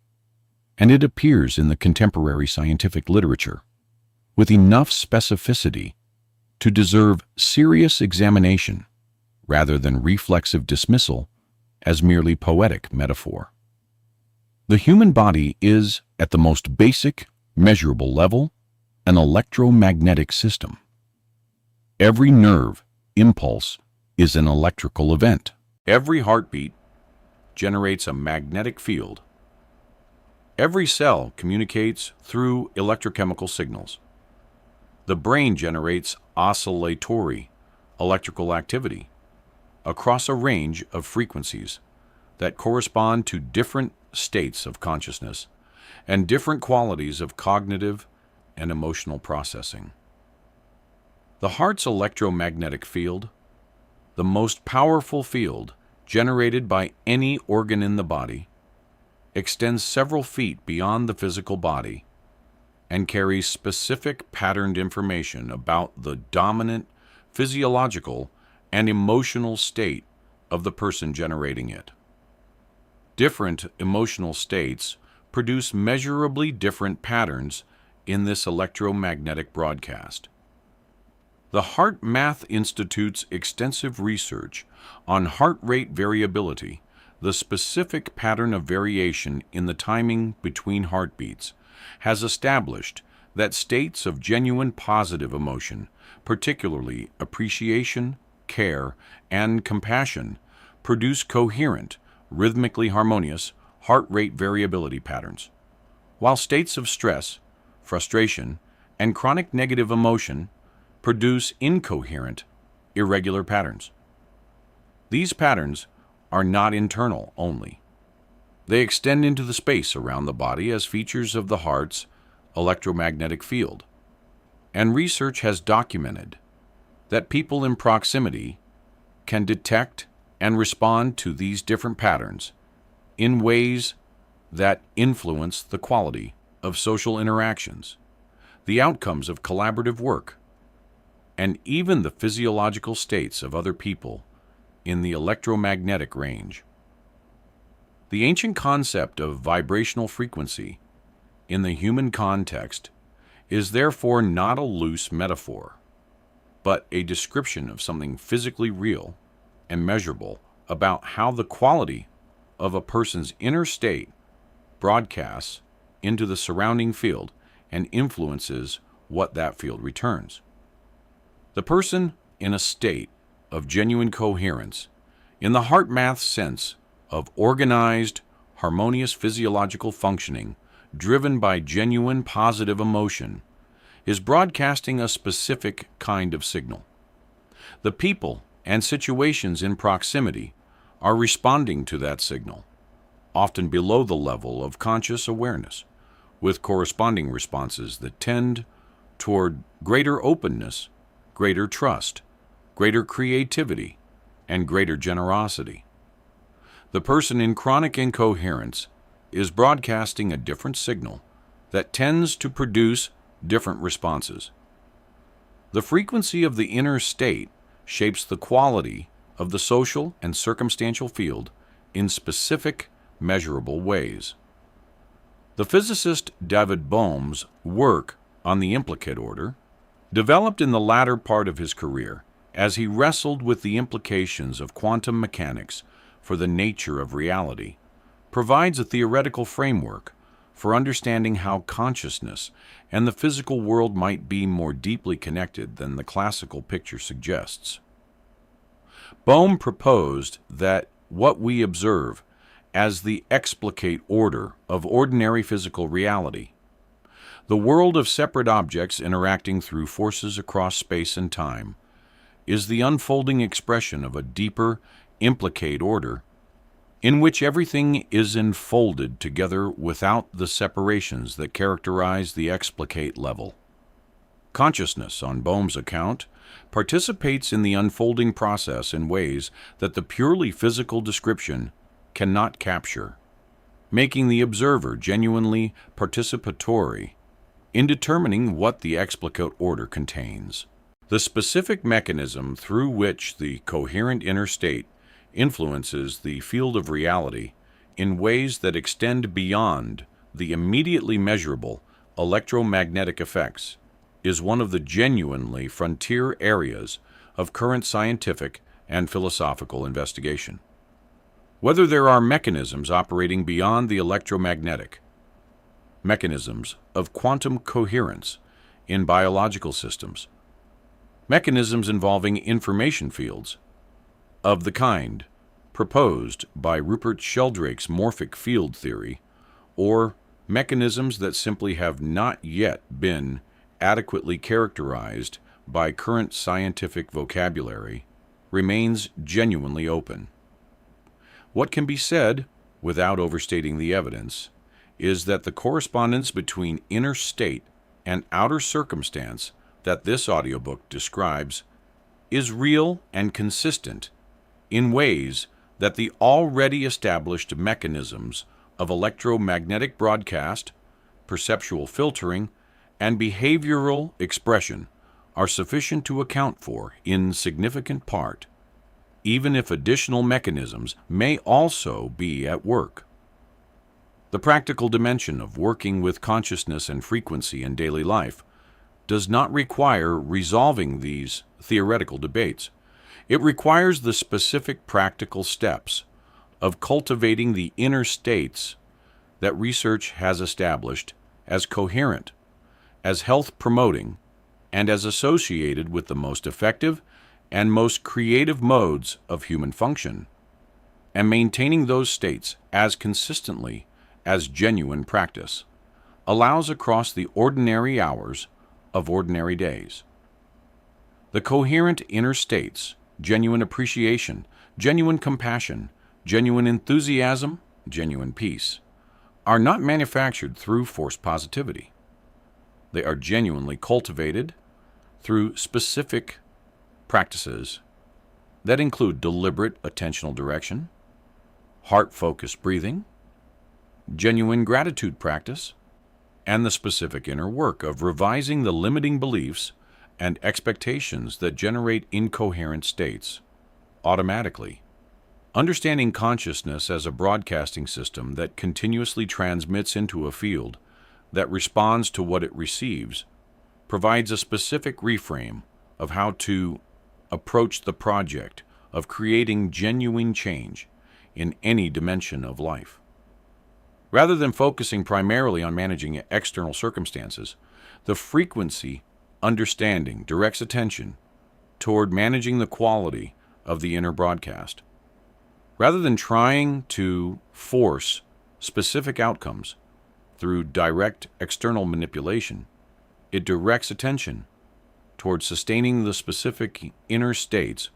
and it appears in the contemporary scientific literature with enough specificity to deserve serious examination rather than reflexive dismissal as merely poetic metaphor. The human body is, at the most basic, measurable level, an electromagnetic system. Every nerve impulse is an electrical event. Every heartbeat generates a magnetic field. Every cell communicates through electrochemical signals. The brain generates oscillatory electrical activity across a range of frequencies that correspond to different states of consciousness and different qualities of cognitive and emotional processing. The heart's electromagnetic field, the most powerful field generated by any organ in the body, extends several feet beyond the physical body and carries specific patterned information about the dominant physiological and emotional state of the person generating it. Different emotional states produce measurably different patterns in this electromagnetic broadcast. The Heart Math Institute's extensive research on heart rate variability, the specific pattern of variation in the timing between heartbeats, has established that states of genuine positive emotion, particularly appreciation, care, and compassion, produce coherent, rhythmically harmonious heart rate variability patterns, while states of stress, frustration, and chronic negative emotion produce incoherent, irregular patterns. These patterns are not internal only. They extend into the space around the body as features of the heart's electromagnetic field, and research has documented that people in proximity can detect and respond to these different patterns in ways that influence the quality of social interactions, the outcomes of collaborative work, and even the physiological states of other people in the electromagnetic range. The ancient concept of vibrational frequency in the human context is therefore not a loose metaphor, but a description of something physically real and measurable about how the quality of a person's inner state broadcasts into the surrounding field and influences what that field returns. The person in a state of genuine coherence, in the heart math sense of organized, harmonious physiological functioning driven by genuine positive emotion, is broadcasting a specific kind of signal. The people and situations in proximity are responding to that signal, often below the level of conscious awareness, with corresponding responses that tend toward greater openness, greater trust, greater creativity, and greater generosity. The person in chronic incoherence is broadcasting a different signal that tends to produce different responses. The frequency of the inner state shapes the quality of the social and circumstantial field in specific, measurable ways. The physicist David Bohm's work on the implicate order developed in the latter part of his career as he wrestled with the implications of quantum mechanics for the nature of reality, provides a theoretical framework for understanding how consciousness and the physical world might be more deeply connected than the classical picture suggests. Bohm proposed that what we observe as the explicate order of ordinary physical reality, the world of separate objects interacting through forces across space and time, is the unfolding expression of a deeper, implicate order in which everything is enfolded together without the separations that characterize the explicate level. Consciousness, on Bohm's account, participates in the unfolding process in ways that the purely physical description cannot capture, making the observer genuinely participatory in determining what the explicate order contains. The specific mechanism through which the coherent inner state influences the field of reality in ways that extend beyond the immediately measurable electromagnetic effects is one of the genuinely frontier areas of current scientific and philosophical investigation. Whether there are mechanisms operating beyond the electromagnetic, mechanisms of quantum coherence in biological systems, mechanisms involving information fields of the kind proposed by Rupert Sheldrake's morphic field theory, or mechanisms that simply have not yet been adequately characterized by current scientific vocabulary, remains genuinely open. What can be said, without overstating the evidence, is that the correspondence between inner state and outer circumstance that this audiobook describes is real and consistent in ways that the already established mechanisms of electromagnetic broadcast, perceptual filtering, and behavioral expression are sufficient to account for in significant part, even if additional mechanisms may also be at work. The practical dimension of working with consciousness and frequency in daily life does not require resolving these theoretical debates. It requires the specific practical steps of cultivating the inner states that research has established as coherent, as health-promoting, and as associated with the most effective and most creative modes of human function, and maintaining those states as consistently as genuine practice allows across the ordinary hours of ordinary days. The coherent inner states, genuine appreciation, genuine compassion, genuine enthusiasm, genuine peace, are not manufactured through forced positivity. They are genuinely cultivated through specific practices that include deliberate attentional direction, heart-focused breathing, genuine gratitude practice, and the specific inner work of revising the limiting beliefs and expectations that generate incoherent states automatically. Understanding consciousness as a broadcasting system that continuously transmits into a field that responds to what it receives provides a specific reframe of how to approach the project of creating genuine change in any dimension of life. Rather than focusing primarily on managing external circumstances, the frequency understanding directs attention toward managing the quality of the inner broadcast. Rather than trying to force specific outcomes through direct external manipulation, it directs attention toward sustaining the specific inner states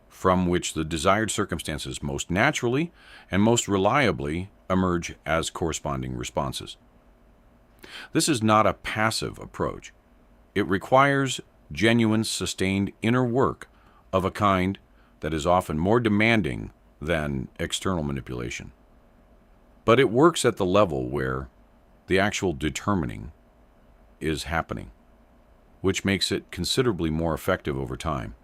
from which the desired circumstances most naturally and most reliably emerge as corresponding responses. This is not a passive approach. It requires genuine, sustained inner work of a kind that is often more demanding than external manipulation. But it works at the level where the actual determining is happening, which makes it considerably more effective over time.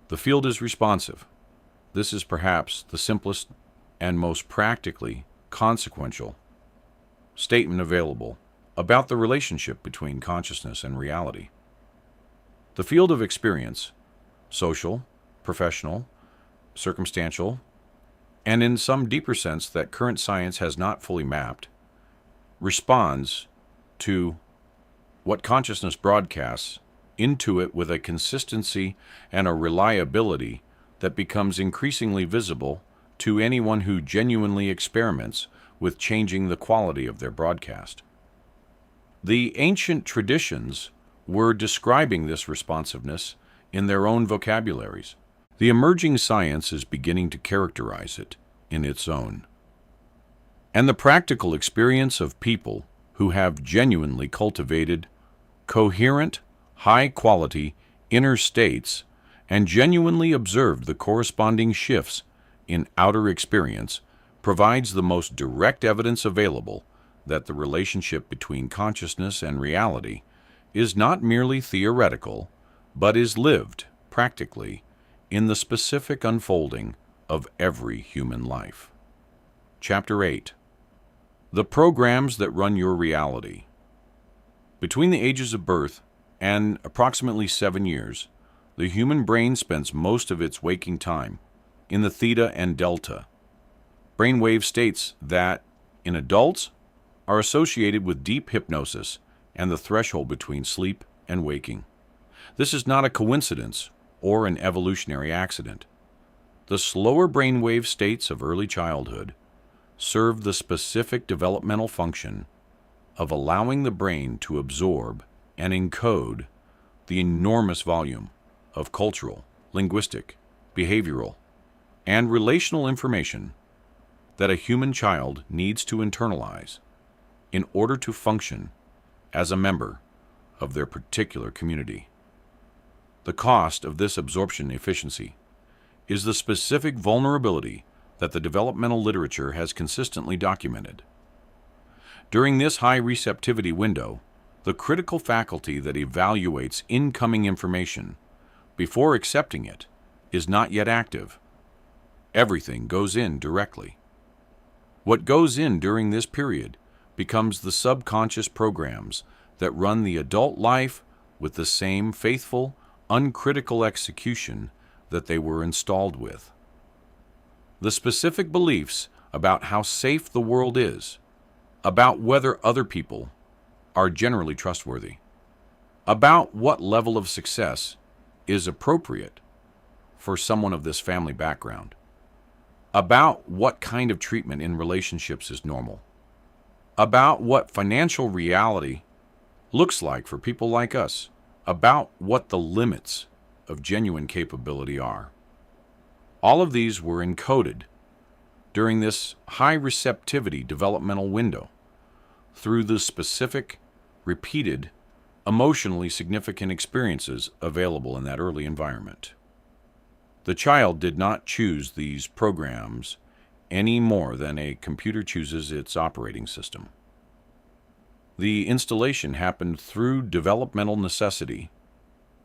The field is responsive. This is perhaps the simplest and most practically consequential statement available about the relationship between consciousness and reality. The field of experience, social, professional, circumstantial, and in some deeper sense that current science has not fully mapped, responds to what consciousness broadcasts into it with a consistency and a reliability that becomes increasingly visible to anyone who genuinely experiments with changing the quality of their broadcast. The ancient traditions were describing this responsiveness in their own vocabularies. The emerging science is beginning to characterize it in its own. And the practical experience of people who have genuinely cultivated coherent, high-quality inner states and genuinely observed the corresponding shifts in outer experience provides the most direct evidence available that the relationship between consciousness and reality is not merely theoretical, but is lived, practically, in the specific unfolding of every human life. Chapter 8. The Programs that Run Your Reality. Between the ages of birth and approximately 7 years, the human brain spends most of its waking time in the theta and delta brainwave states that, in adults, are associated with deep hypnosis and the threshold between sleep and waking. This is not a coincidence or an evolutionary accident. The slower brainwave states of early childhood serve the specific developmental function of allowing the brain to absorb and encode the enormous volume of cultural, linguistic, behavioral, and relational information that a human child needs to internalize in order to function as a member of their particular community. The cost of this absorption efficiency is the specific vulnerability that the developmental literature has consistently documented. During this high receptivity window, the critical faculty that evaluates incoming information before accepting it is not yet active. Everything goes in directly. What goes in during this period becomes the subconscious programs that run the adult life with the same faithful, uncritical execution that they were installed with. The specific beliefs about how safe the world is, about whether other people are generally trustworthy, about what level of success is appropriate for someone of this family background, about what kind of treatment in relationships is normal, about what financial reality looks like for people like us, about what the limits of genuine capability are. All of these were encoded during this high receptivity developmental window through the specific, repeated, emotionally significant experiences available in that early environment. The child did not choose these programs any more than a computer chooses its operating system. The installation happened through developmental necessity,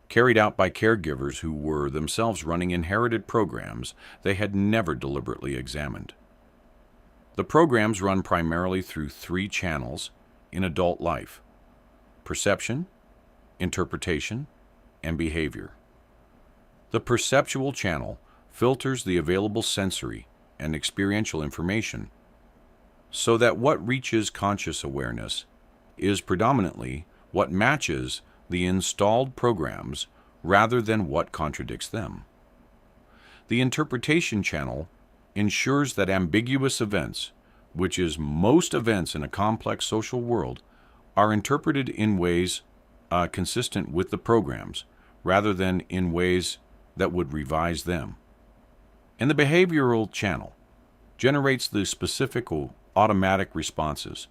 carried out by caregivers who were themselves running inherited programs they had never deliberately examined. The programs run primarily through 3 channels in adult life: perception, interpretation, and behavior. The perceptual channel filters the available sensory and experiential information so that what reaches conscious awareness is predominantly what matches the installed programs rather than what contradicts them. The interpretation channel ensures that ambiguous events, which is most events in a complex social world, are interpreted in ways consistent with the programs rather than in ways that would revise them. And the behavioral channel generates the specific automatic responses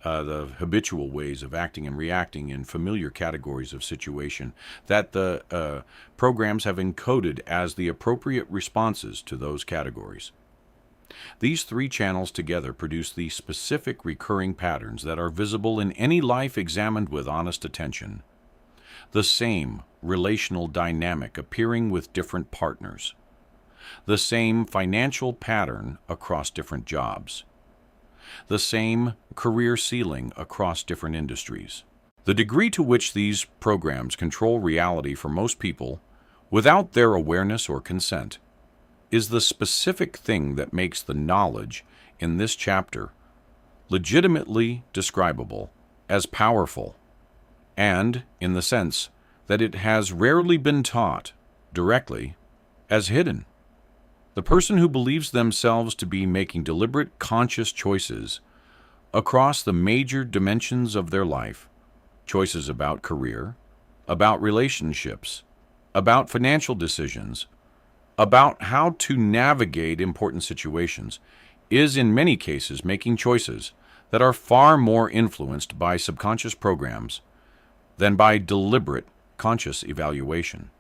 the habitual ways of acting and reacting in familiar categories of situation that the programs have encoded as the appropriate responses to those categories. These three channels together produce the specific recurring patterns that are visible in any life examined with honest attention. The same relational dynamic appearing with different partners. The same financial pattern across different jobs. The same career ceiling across different industries. The degree to which these programs control reality for most people, without their awareness or consent, is the specific thing that makes the knowledge in this chapter legitimately describable as powerful, and in the sense that it has rarely been taught directly as hidden. The person who believes themselves to be making deliberate, conscious choices across the major dimensions of their life, choices about career, about relationships, about financial decisions, about how to navigate important situations, is in many cases making choices that are far more influenced by subconscious programs than by deliberate, conscious evaluation.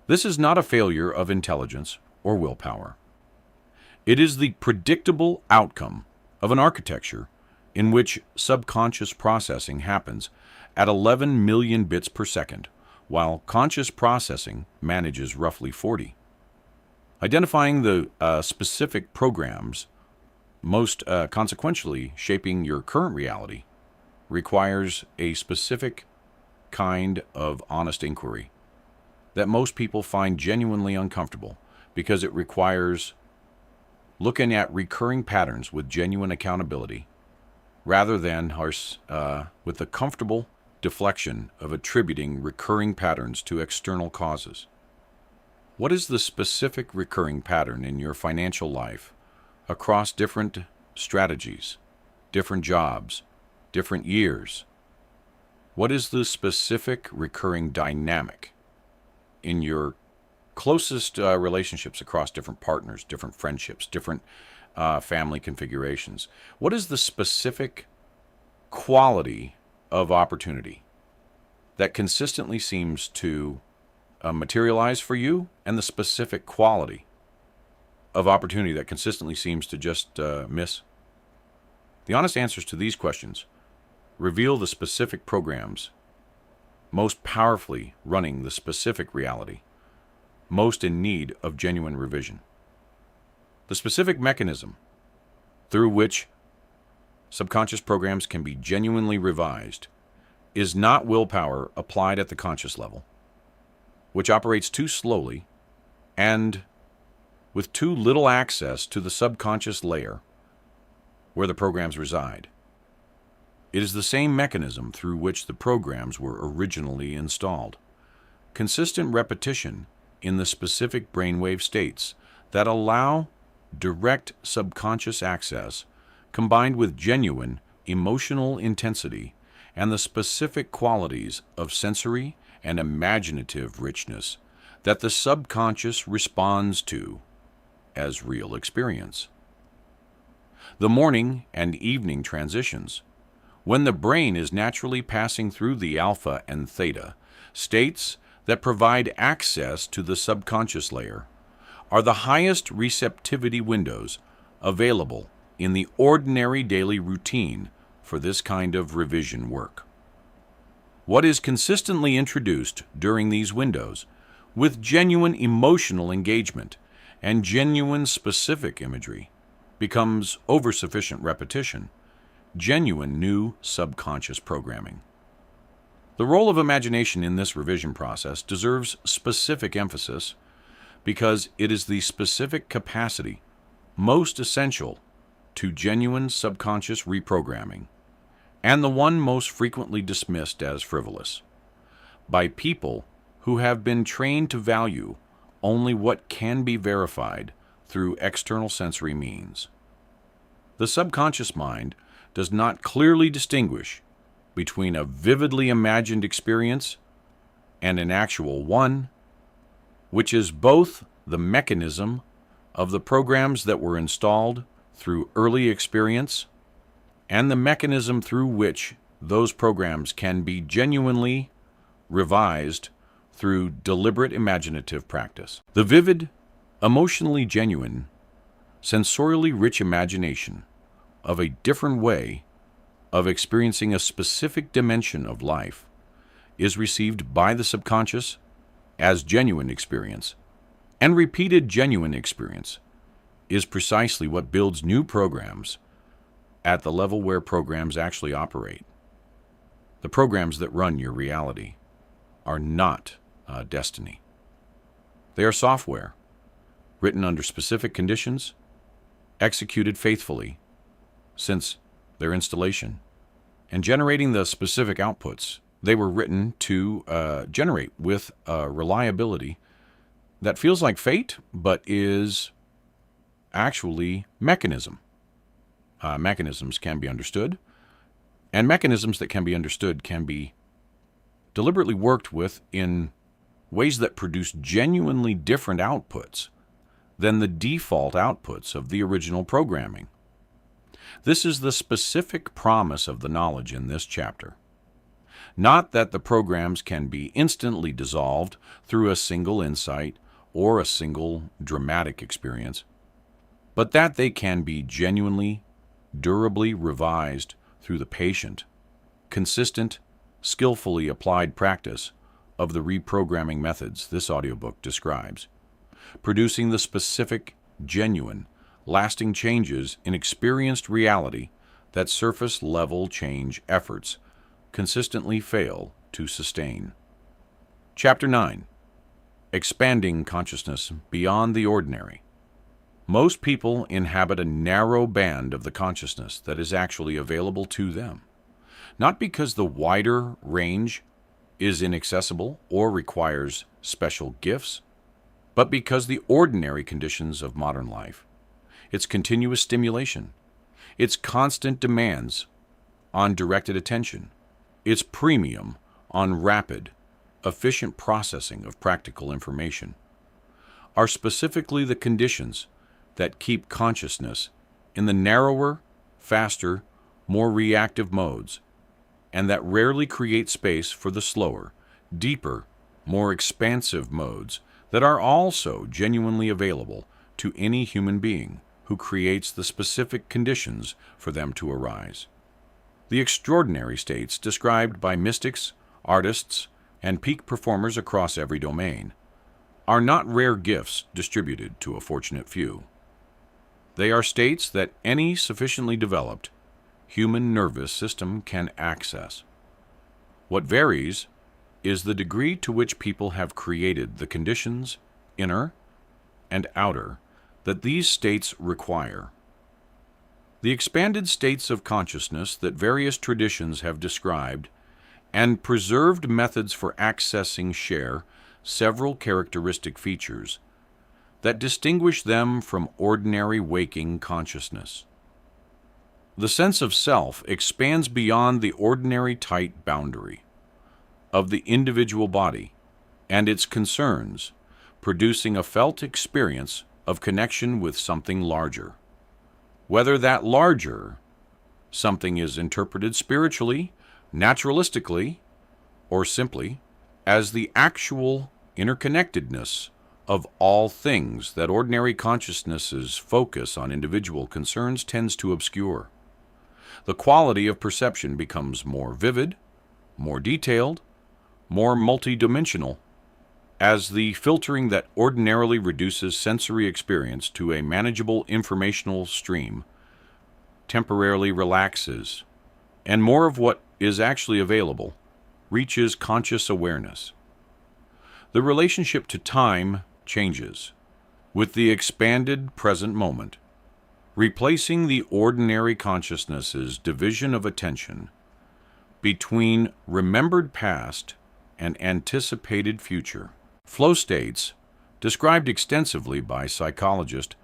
This is not a failure of intelligence or willpower. It is the predictable outcome of an architecture in which subconscious processing happens at 11 million bits per second, while conscious processing manages roughly 40. Identifying the specific programs most consequentially shaping your current reality requires a specific kind of honest inquiry that most people find genuinely uncomfortable, because it requires looking at recurring patterns with genuine accountability rather than with the comfortable deflection of attributing recurring patterns to external causes. What is the specific recurring pattern in your financial life across different strategies, different jobs, different years? What is the specific recurring dynamic in your closest relationships across different partners, different friendships, different family configurations? What is the specific quality of opportunity that consistently seems to materialize for you, and the specific quality of opportunity that consistently seems to just miss? The honest answers to these questions reveal the specific programs most powerfully running the specific reality most in need of genuine revision. The specific mechanism through which subconscious programs can be genuinely revised is not willpower applied at the conscious level, which operates too slowly and with too little access to the subconscious layer where the programs reside. It is the same mechanism through which the programs were originally installed. Consistent repetition in the specific brainwave states that allow direct subconscious access, combined with genuine emotional intensity and the specific qualities of sensory and imaginative richness that the subconscious responds to as real experience. The morning and evening transitions, when the brain is naturally passing through the alpha and theta states that provide access to the subconscious layer, are the highest receptivity windows available in the ordinary daily routine for this kind of revision work. What is consistently introduced during these windows, with genuine emotional engagement and genuine specific imagery, becomes over-sufficient repetition, genuine new subconscious programming. The role of imagination in this revision process deserves specific emphasis because it is the specific capacity most essential to genuine subconscious reprogramming, and the one most frequently dismissed as frivolous by people who have been trained to value only what can be verified through external sensory means. The subconscious mind does not clearly distinguish between a vividly imagined experience and an actual one, which is both the mechanism of the programs that were installed through early experience and the mechanism through which those programs can be genuinely revised through deliberate imaginative practice. The vivid, emotionally genuine, sensorially rich imagination of a different way of experiencing a specific dimension of life is received by the subconscious as genuine experience, and repeated genuine experience is precisely what builds new programs at the level where programs actually operate. The programs that run your reality are not destiny. They are software, written under specific conditions, executed faithfully since their installation, and generating the specific outputs they were written to generate with reliability that feels like fate, but is actually mechanism. Mechanisms can be understood, and mechanisms that can be understood can be deliberately worked with in ways that produce genuinely different outputs than the default outputs of the original programming. This is the specific promise of the knowledge in this chapter. Not that the programs can be instantly dissolved through a single insight or a single dramatic experience, but that they can be genuinely, durably revised through the patient, consistent, skillfully applied practice of the reprogramming methods this audiobook describes, producing the specific, genuine, lasting changes in experienced reality that surface-level change efforts consistently fail to sustain. Chapter 9. Expanding Consciousness Beyond the Ordinary. Most people inhabit a narrow band of the consciousness that is actually available to them, not because the wider range is inaccessible or requires special gifts, but because the ordinary conditions of modern life, its continuous stimulation, its constant demands on directed attention, its premium on rapid, efficient processing of practical information, are specifically the conditions that keep consciousness in the narrower, faster, more reactive modes, and that rarely create space for the slower, deeper, more expansive modes that are also genuinely available to any human being who creates the specific conditions for them to arise. The extraordinary states described by mystics, artists, and peak performers across every domain are not rare gifts distributed to a fortunate few. They are states that any sufficiently developed human nervous system can access. What varies is the degree to which people have created the conditions, inner and outer, that these states require. The expanded states of consciousness that various traditions have described and preserved methods for accessing share several characteristic features that distinguish them from ordinary waking consciousness. The sense of self expands beyond the ordinary tight boundary of the individual body and its concerns, producing a felt experience of connection with something larger. Whether that larger something is interpreted spiritually, naturalistically, or simply as the actual interconnectedness of all things that ordinary consciousness's focus on individual concerns tends to obscure. The quality of perception becomes more vivid, more detailed, more multidimensional, as the filtering that ordinarily reduces sensory experience to a manageable informational stream temporarily relaxes, and more of what is actually available reaches conscious awareness. The relationship to time changes with the expanded present moment, replacing the ordinary consciousness's division of attention between remembered past and anticipated future. Flow states, described extensively by psychologist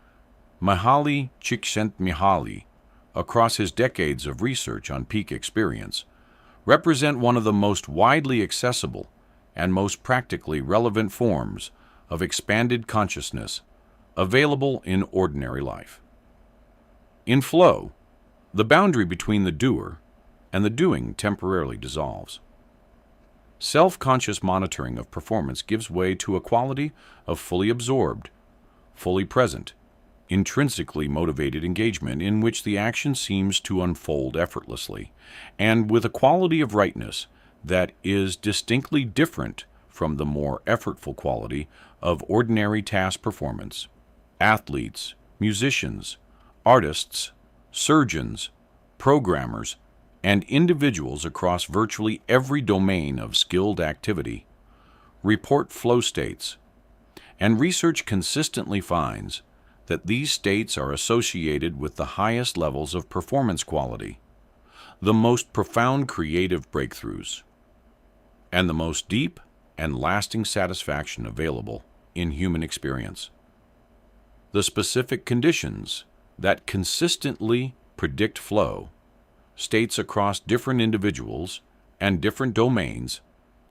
Mihaly Csikszentmihalyi across his decades of research on peak experience, represent one of the most widely accessible and most practically relevant forms of expanded consciousness available in ordinary life. In flow, The boundary between the doer and the doing temporarily dissolves. Self-conscious monitoring of performance gives way to a quality of fully absorbed, fully present, intrinsically motivated engagement in which the action seems to unfold effortlessly, and with a quality of rightness that is distinctly different from the more effortful quality of ordinary task performance. Athletes, musicians, artists, surgeons, programmers, and individuals across virtually every domain of skilled activity report flow states, and research consistently finds that these states are associated with the highest levels of performance quality, the most profound creative breakthroughs, and the most deep and lasting satisfaction available in human experience. The specific conditions that consistently predict flow states across different individuals and different domains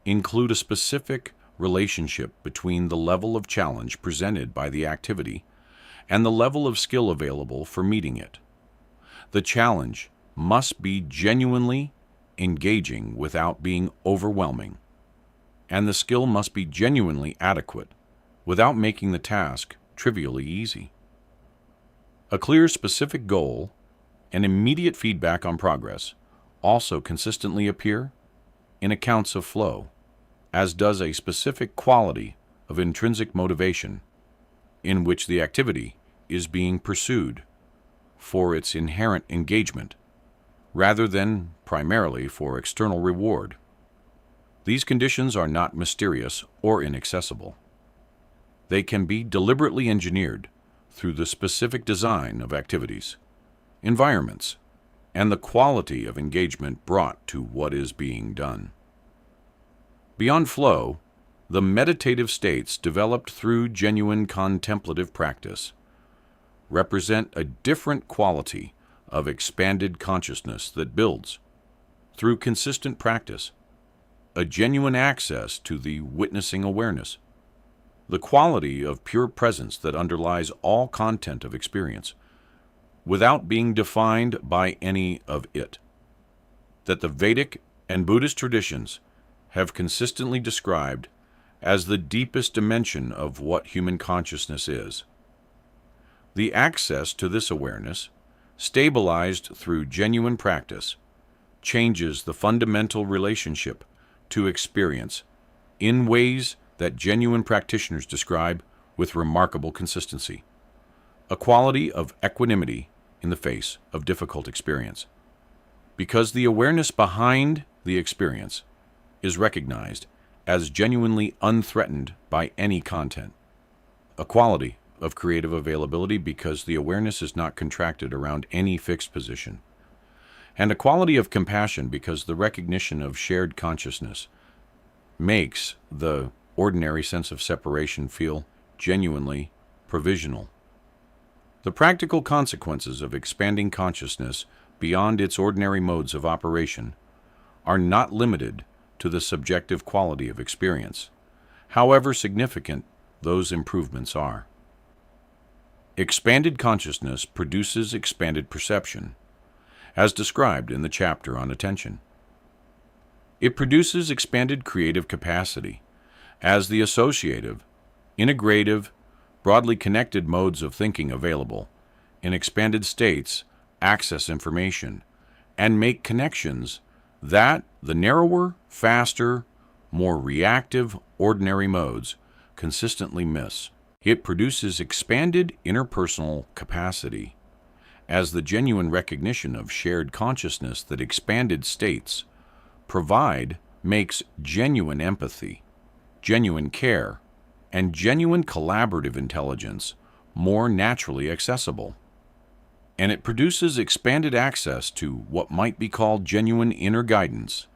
include a specific relationship between the level of challenge presented by the activity and the level of skill available for meeting it. The challenge must be genuinely engaging without being overwhelming, and the skill must be genuinely adequate without making the task trivially easy. A clear, specific goal and immediate feedback on progress also consistently appear in accounts of flow, as does a specific quality of intrinsic motivation in which the activity is being pursued for its inherent engagement rather than primarily for external reward. These conditions are not mysterious or inaccessible. They can be deliberately engineered through the specific design of activities, environments, and the quality of engagement brought to what is being done. Beyond flow, the meditative states developed through genuine contemplative practice represent a different quality of expanded consciousness that builds, through consistent practice, a genuine access to the witnessing awareness, the quality of pure presence that underlies all content of experience, without being defined by any of it, that the Vedic and Buddhist traditions have consistently described as the deepest dimension of what human consciousness is. The access to this awareness, stabilized through genuine practice, changes the fundamental relationship to experience in ways that genuine practitioners describe with remarkable consistency, a quality of equanimity in the face of difficult experience, because the awareness behind the experience is recognized as genuinely unthreatened by any content, a quality of creative availability because the awareness is not contracted around any fixed position, and a quality of compassion because the recognition of shared consciousness makes the ordinary sense of separation feel genuinely provisional. The practical consequences of expanding consciousness beyond its ordinary modes of operation are not limited to the subjective quality of experience, however significant those improvements are. Expanded consciousness produces expanded perception, as described in the chapter on attention. It produces expanded creative capacity, as the associative, integrative, broadly connected modes of thinking available in expanded states access information and make connections that the narrower, faster, more reactive ordinary modes consistently miss. It produces expanded interpersonal capacity, as the genuine recognition of shared consciousness that expanded states provide makes genuine empathy, genuine care, and genuine collaborative intelligence more naturally accessible. And it produces expanded access to what might be called genuine inner guidance,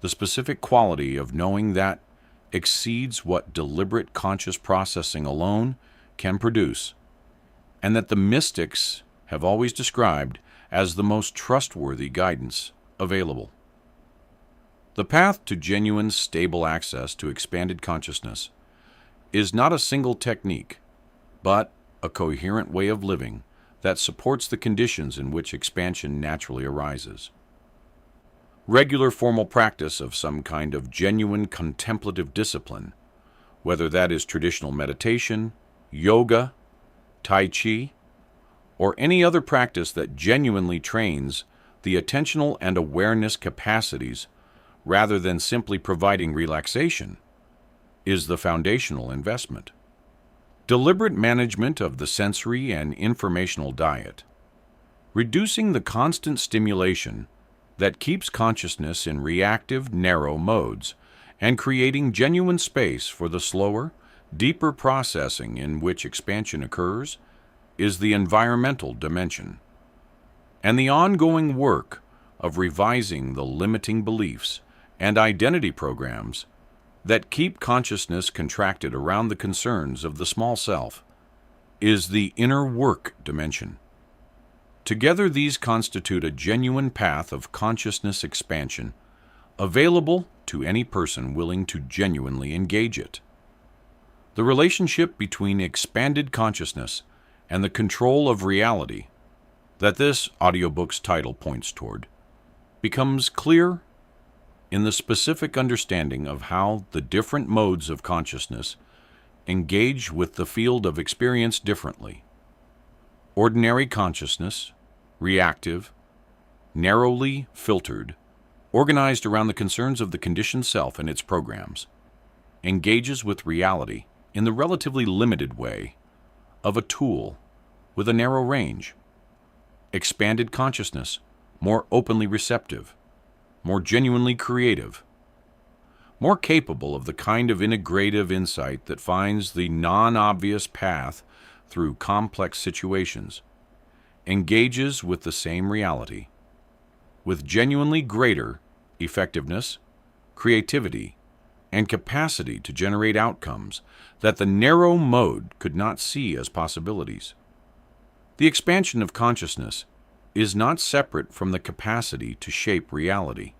the specific quality of knowing that exceeds what deliberate conscious processing alone can produce, and that the mystics have always described as the most trustworthy guidance available. The path to genuine, stable access to expanded consciousness is not a single technique, but a coherent way of living that supports the conditions in which expansion naturally arises. Regular formal practice of some kind of genuine contemplative discipline, whether that is traditional meditation, yoga, tai chi, or any other practice that genuinely trains the attentional and awareness capacities rather than simply providing relaxation, is the foundational investment. Deliberate management of the sensory and informational diet, reducing the constant stimulation that keeps consciousness in reactive, narrow modes, and creating genuine space for the slower, deeper processing in which expansion occurs, is the environmental dimension. And the ongoing work of revising the limiting beliefs and identity programs that keep consciousness contracted around the concerns of the small self is the inner work dimension. Together, these constitute a genuine path of consciousness expansion, available to any person willing to genuinely engage it. The relationship between expanded consciousness and the control of reality that this audiobook's title points toward becomes clear in the specific understanding of how the different modes of consciousness engage with the field of experience differently. Ordinary consciousness, reactive, narrowly filtered, organized around the concerns of the conditioned self and its programs, engages with reality in the relatively limited way of a tool with a narrow range. Expanded consciousness, more openly receptive, more genuinely creative, more capable of the kind of integrative insight that finds the non-obvious path through complex situations, engages with the same reality, with genuinely greater effectiveness, creativity, and capacity to generate outcomes that the narrow mode could not see as possibilities. The expansion of consciousness is not separate from the capacity to shape reality.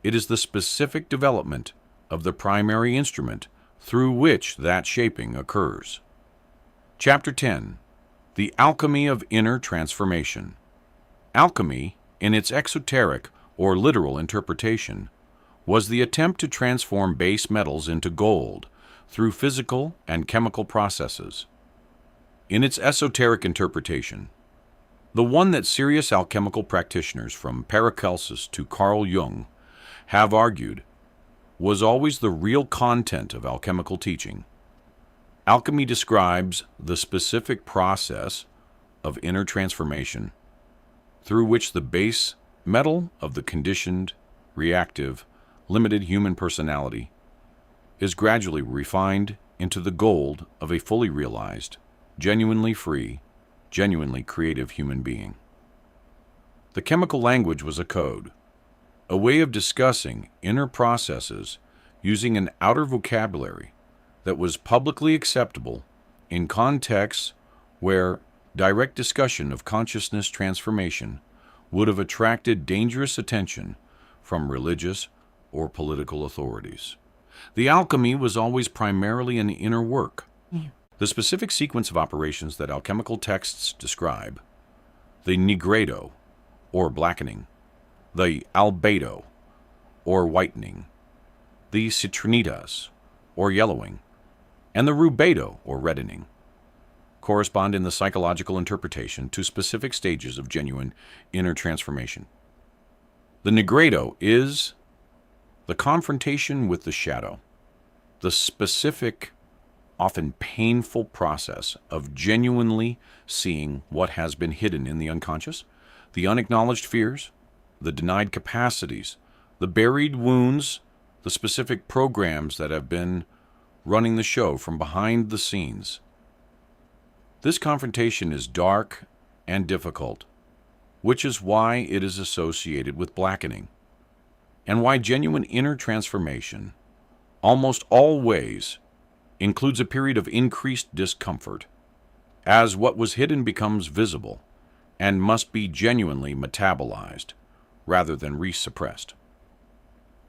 It is the specific development of the primary instrument through which that shaping occurs. Chapter 10. The Alchemy of Inner Transformation. Alchemy, in its exoteric or literal interpretation, was the attempt to transform base metals into gold through physical and chemical processes. In its esoteric interpretation, the one that serious alchemical practitioners from Paracelsus to Carl Jung have argued was always the real content of alchemical teaching. Alchemy describes the specific process of inner transformation through which the base metal of the conditioned, reactive, limited human personality is gradually refined into the gold of a fully realized, genuinely free, genuinely creative human being. The chemical language was a code, a way of discussing inner processes using an outer vocabulary that was publicly acceptable in contexts where direct discussion of consciousness transformation would have attracted dangerous attention from religious or political authorities. The alchemy was always primarily an inner work. The specific sequence of operations that alchemical texts describe, the nigredo, or blackening, the albedo, or whitening, the citrinitas, or yellowing, and the rubedo, or reddening, correspond in the psychological interpretation to specific stages of genuine inner transformation. The nigredo is the confrontation with the shadow, the specific, often painful process of genuinely seeing what has been hidden in the unconscious, the unacknowledged fears, the denied capacities, the buried wounds, the specific programs that have been running the show from behind the scenes. This confrontation is dark and difficult, which is why it is associated with blackening, and why genuine inner transformation almost always includes a period of increased discomfort, as what was hidden becomes visible and must be genuinely metabolized rather than resuppressed.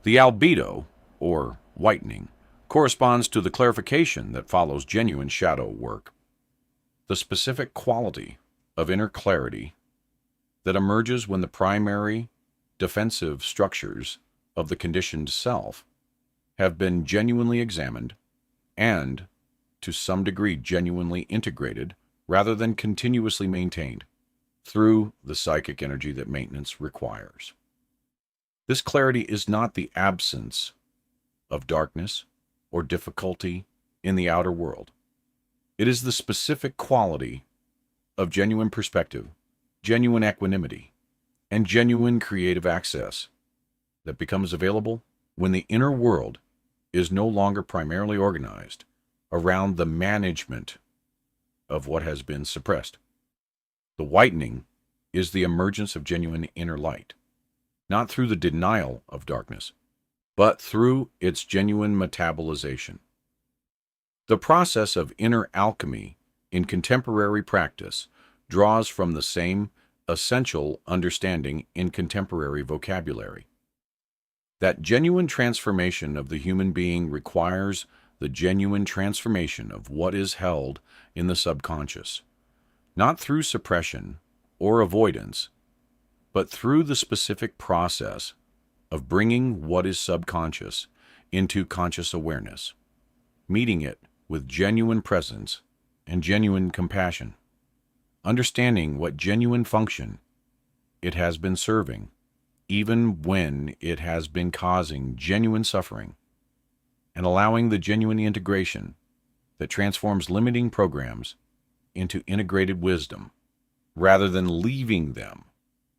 The albedo, or whitening, corresponds to the clarification that follows genuine shadow work. The specific quality of inner clarity that emerges when the primary defensive structures of the conditioned self have been genuinely examined and, to some degree, genuinely integrated rather than continuously maintained through the psychic energy that maintenance requires. This clarity is not the absence of darkness or difficulty in the outer world. It is the specific quality of genuine perspective, genuine equanimity, and genuine creative access that becomes available when the inner world is no longer primarily organized around the management of what has been suppressed. The whitening is the emergence of genuine inner light, not through the denial of darkness, but through its genuine metabolization. The process of inner alchemy in contemporary practice draws from the same essential understanding in contemporary vocabulary. That genuine transformation of the human being requires the genuine transformation of what is held in the subconscious, not through suppression or avoidance, but through the specific process of bringing what is subconscious into conscious awareness, meeting it with genuine presence and genuine compassion, understanding what genuine function it has been serving, even when it has been causing genuine suffering, and allowing the genuine integration that transforms limiting programs into integrated wisdom, rather than leaving them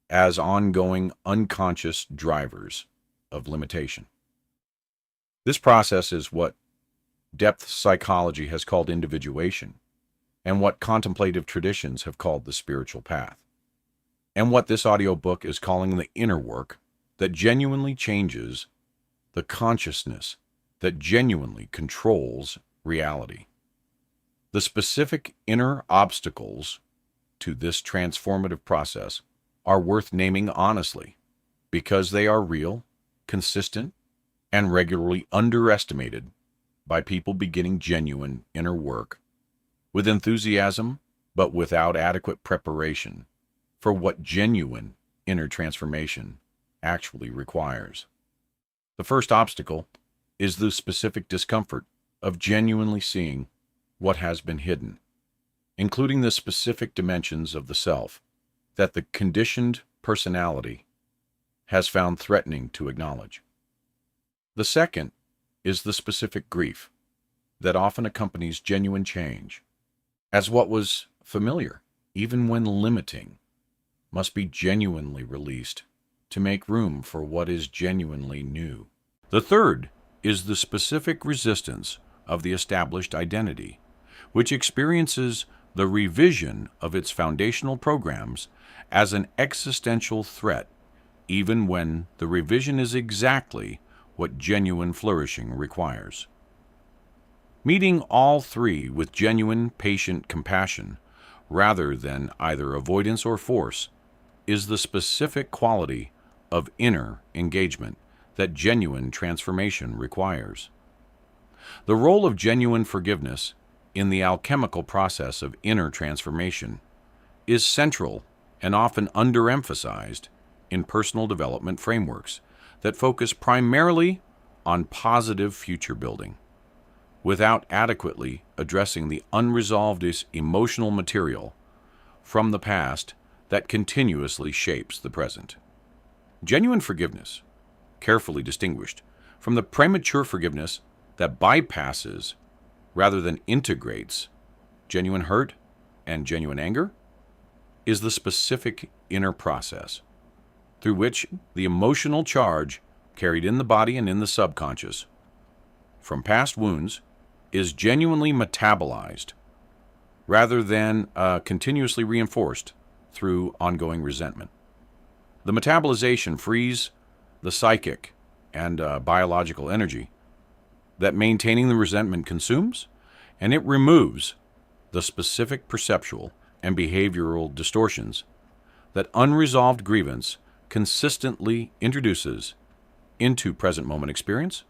as ongoing unconscious drivers of limitation. This process is what depth psychology has called individuation, and what contemplative traditions have called the spiritual path, and what this audiobook is calling the inner work that genuinely changes the consciousness that genuinely controls reality. The specific inner obstacles to this transformative process are worth naming honestly, because they are real, consistent, and regularly underestimated by people beginning genuine inner work with enthusiasm, but without adequate preparation for what genuine inner transformation actually requires. The first obstacle is the specific discomfort of genuinely seeing what has been hidden, including the specific dimensions of the self that the conditioned personality has found threatening to acknowledge. The second is the specific grief that often accompanies genuine change, as what was familiar, even when limiting, must be genuinely released to make room for what is genuinely new. The third is the specific resistance of the established identity, which experiences the revision of its foundational programs as an existential threat, even when the revision is exactly what genuine flourishing requires. Meeting all three with genuine, patient compassion, rather than either avoidance or force, is the specific quality of inner engagement that genuine transformation requires. The role of genuine forgiveness in the alchemical process of inner transformation is central and often underemphasized in personal development frameworks that focus primarily on positive future building, without adequately addressing the unresolved emotional material from the past that continuously shapes the present. Genuine forgiveness, carefully distinguished from the premature forgiveness that bypasses rather than integrates genuine hurt and genuine anger, is the specific inner process through which the emotional charge carried in the body and in the subconscious from past wounds is genuinely metabolized rather than continuously reinforced through ongoing resentment. The metabolization frees the psychic and biological energy that maintaining the resentment consumes, and it removes the specific perceptual and behavioral distortions that unresolved grievance consistently introduces into present moment experience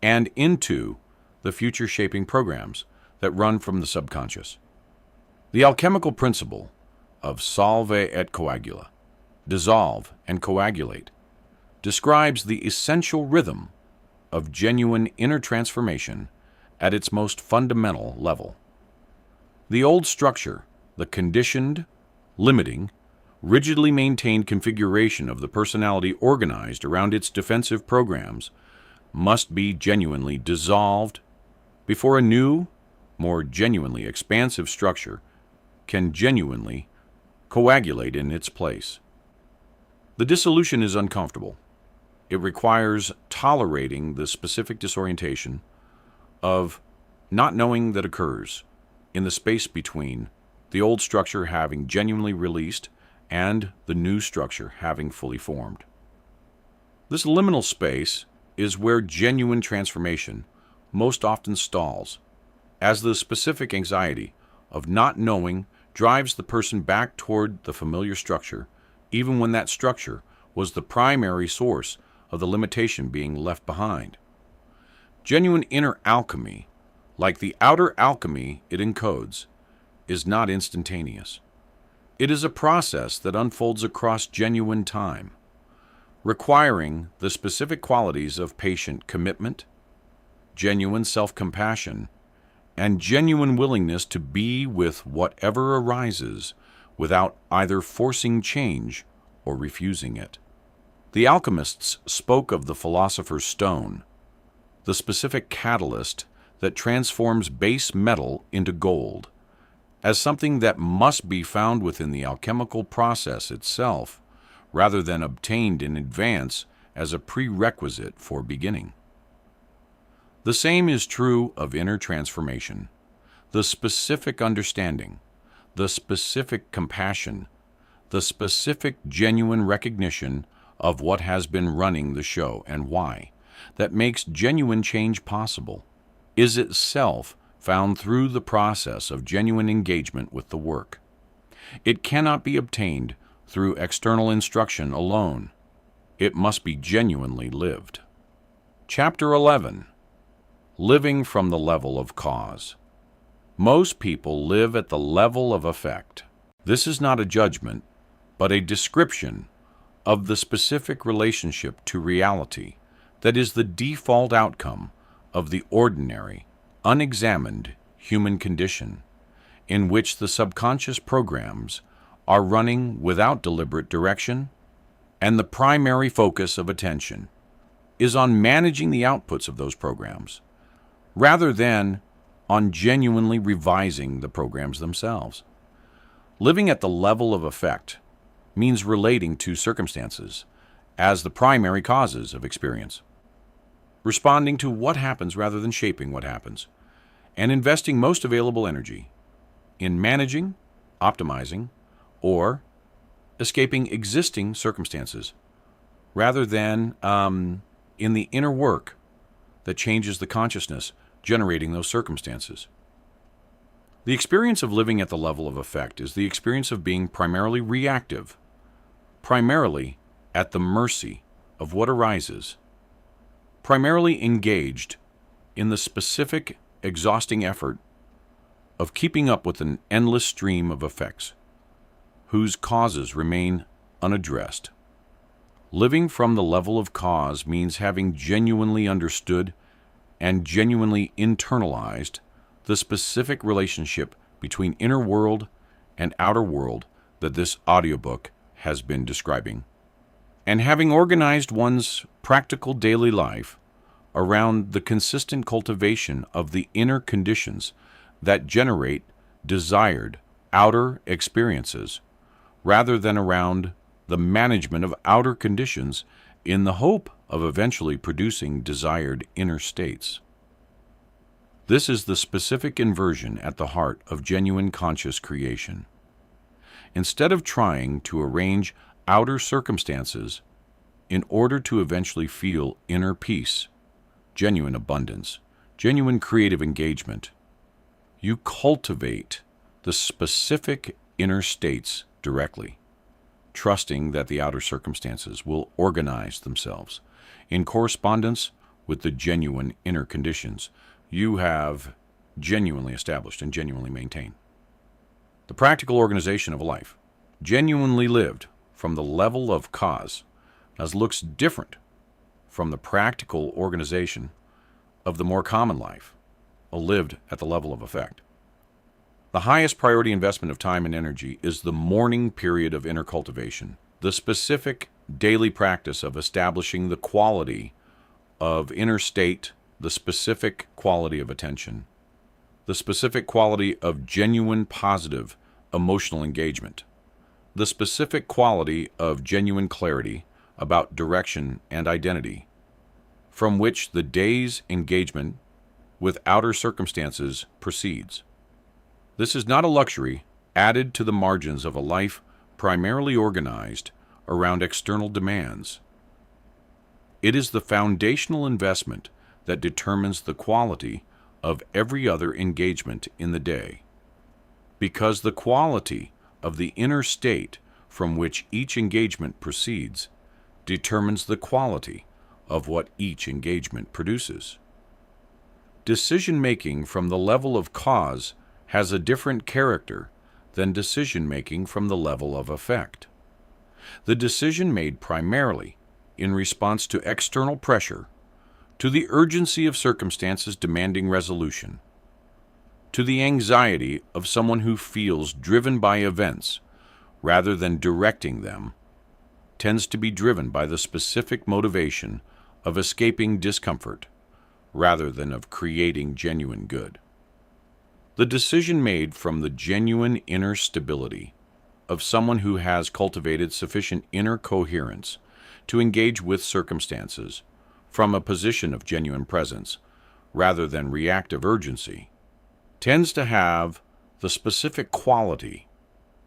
and into the future shaping programs that run from the subconscious. The alchemical principle of solve et coagula, dissolve and coagulate, describes the essential rhythm of genuine inner transformation at its most fundamental level. The old structure, the conditioned, limiting, rigidly maintained configuration of the personality organized around its defensive programs, must be genuinely dissolved before a new, more genuinely expansive structure can genuinely coagulate in its place. The dissolution is uncomfortable. It requires tolerating the specific disorientation of not knowing that occurs in the space between the old structure having genuinely released and the new structure having fully formed. This liminal space is where genuine transformation most often stalls, as the specific anxiety of not knowing drives the person back toward the familiar structure, even when that structure was the primary source of the limitation being left behind. Genuine inner alchemy, like the outer alchemy it encodes, is not instantaneous. It is a process that unfolds across genuine time, requiring the specific qualities of patient commitment, genuine self-compassion, and genuine willingness to be with whatever arises without either forcing change or refusing it. The alchemists spoke of the philosopher's stone, the specific catalyst that transforms base metal into gold, as something that must be found within the alchemical process itself, rather than obtained in advance as a prerequisite for beginning. The same is true of inner transformation. The specific understanding, the specific compassion, the specific genuine recognition of what has been running the show and why, that makes genuine change possible, is itself found through the process of genuine engagement with the work. It cannot be obtained through external instruction alone. It must be genuinely lived. Chapter 11. Living from the level of cause. Most people live at the level of effect. This is not a judgment, but a description of the specific relationship to reality that is the default outcome of the ordinary, unexamined human condition, in which the subconscious programs are running without deliberate direction, and the primary focus of attention is on managing the outputs of those programs, rather than on genuinely revising the programs themselves. Living at the level of effect means relating to circumstances as the primary causes of experience, responding to what happens rather than shaping what happens, and investing most available energy in managing, optimizing, or escaping existing circumstances, rather than in the inner work that changes the consciousness generating those circumstances. The experience of living at the level of effect is the experience of being primarily reactive, primarily at the mercy of what arises, primarily engaged in the specific, exhausting effort of keeping up with an endless stream of effects, whose causes remain unaddressed. Living from the level of cause means having genuinely understood and genuinely internalized the specific relationship between inner world and outer world that this audiobook has been describing, and having organized one's practical daily life around the consistent cultivation of the inner conditions that generate desired outer experiences, rather than around the management of outer conditions in the hope of eventually producing desired inner states. This is the specific inversion at the heart of genuine conscious creation. Instead of trying to arrange outer circumstances in order to eventually feel inner peace, genuine abundance, genuine creative engagement, you cultivate the specific inner states directly, trusting that the outer circumstances will organize themselves in correspondence with the genuine inner conditions you have genuinely established and genuinely maintained. The practical organization of a life genuinely lived from the level of cause, as looks different from the practical organization of the more common life, lived at the level of effect. The highest priority investment of time and energy is the morning period of inner cultivation, the specific daily practice of establishing the quality of inner state, the specific quality of attention, the specific quality of genuine positive emotional engagement, the specific quality of genuine clarity about direction and identity, from which the day's engagement with outer circumstances proceeds. This is not a luxury added to the margins of a life primarily organized around external demands. It is the foundational investment that determines the quality of every other engagement in the day, because the quality of the inner state from which each engagement proceeds determines the quality of what each engagement produces. Decision-making from the level of cause has a different character than decision-making from the level of effect. The decision made primarily in response to external pressure, to the urgency of circumstances demanding resolution, to the anxiety of someone who feels driven by events rather than directing them, tends to be driven by the specific motivation of escaping discomfort rather than of creating genuine good. The decision made from the genuine inner stability of someone who has cultivated sufficient inner coherence to engage with circumstances from a position of genuine presence rather than reactive urgency tends to have the specific quality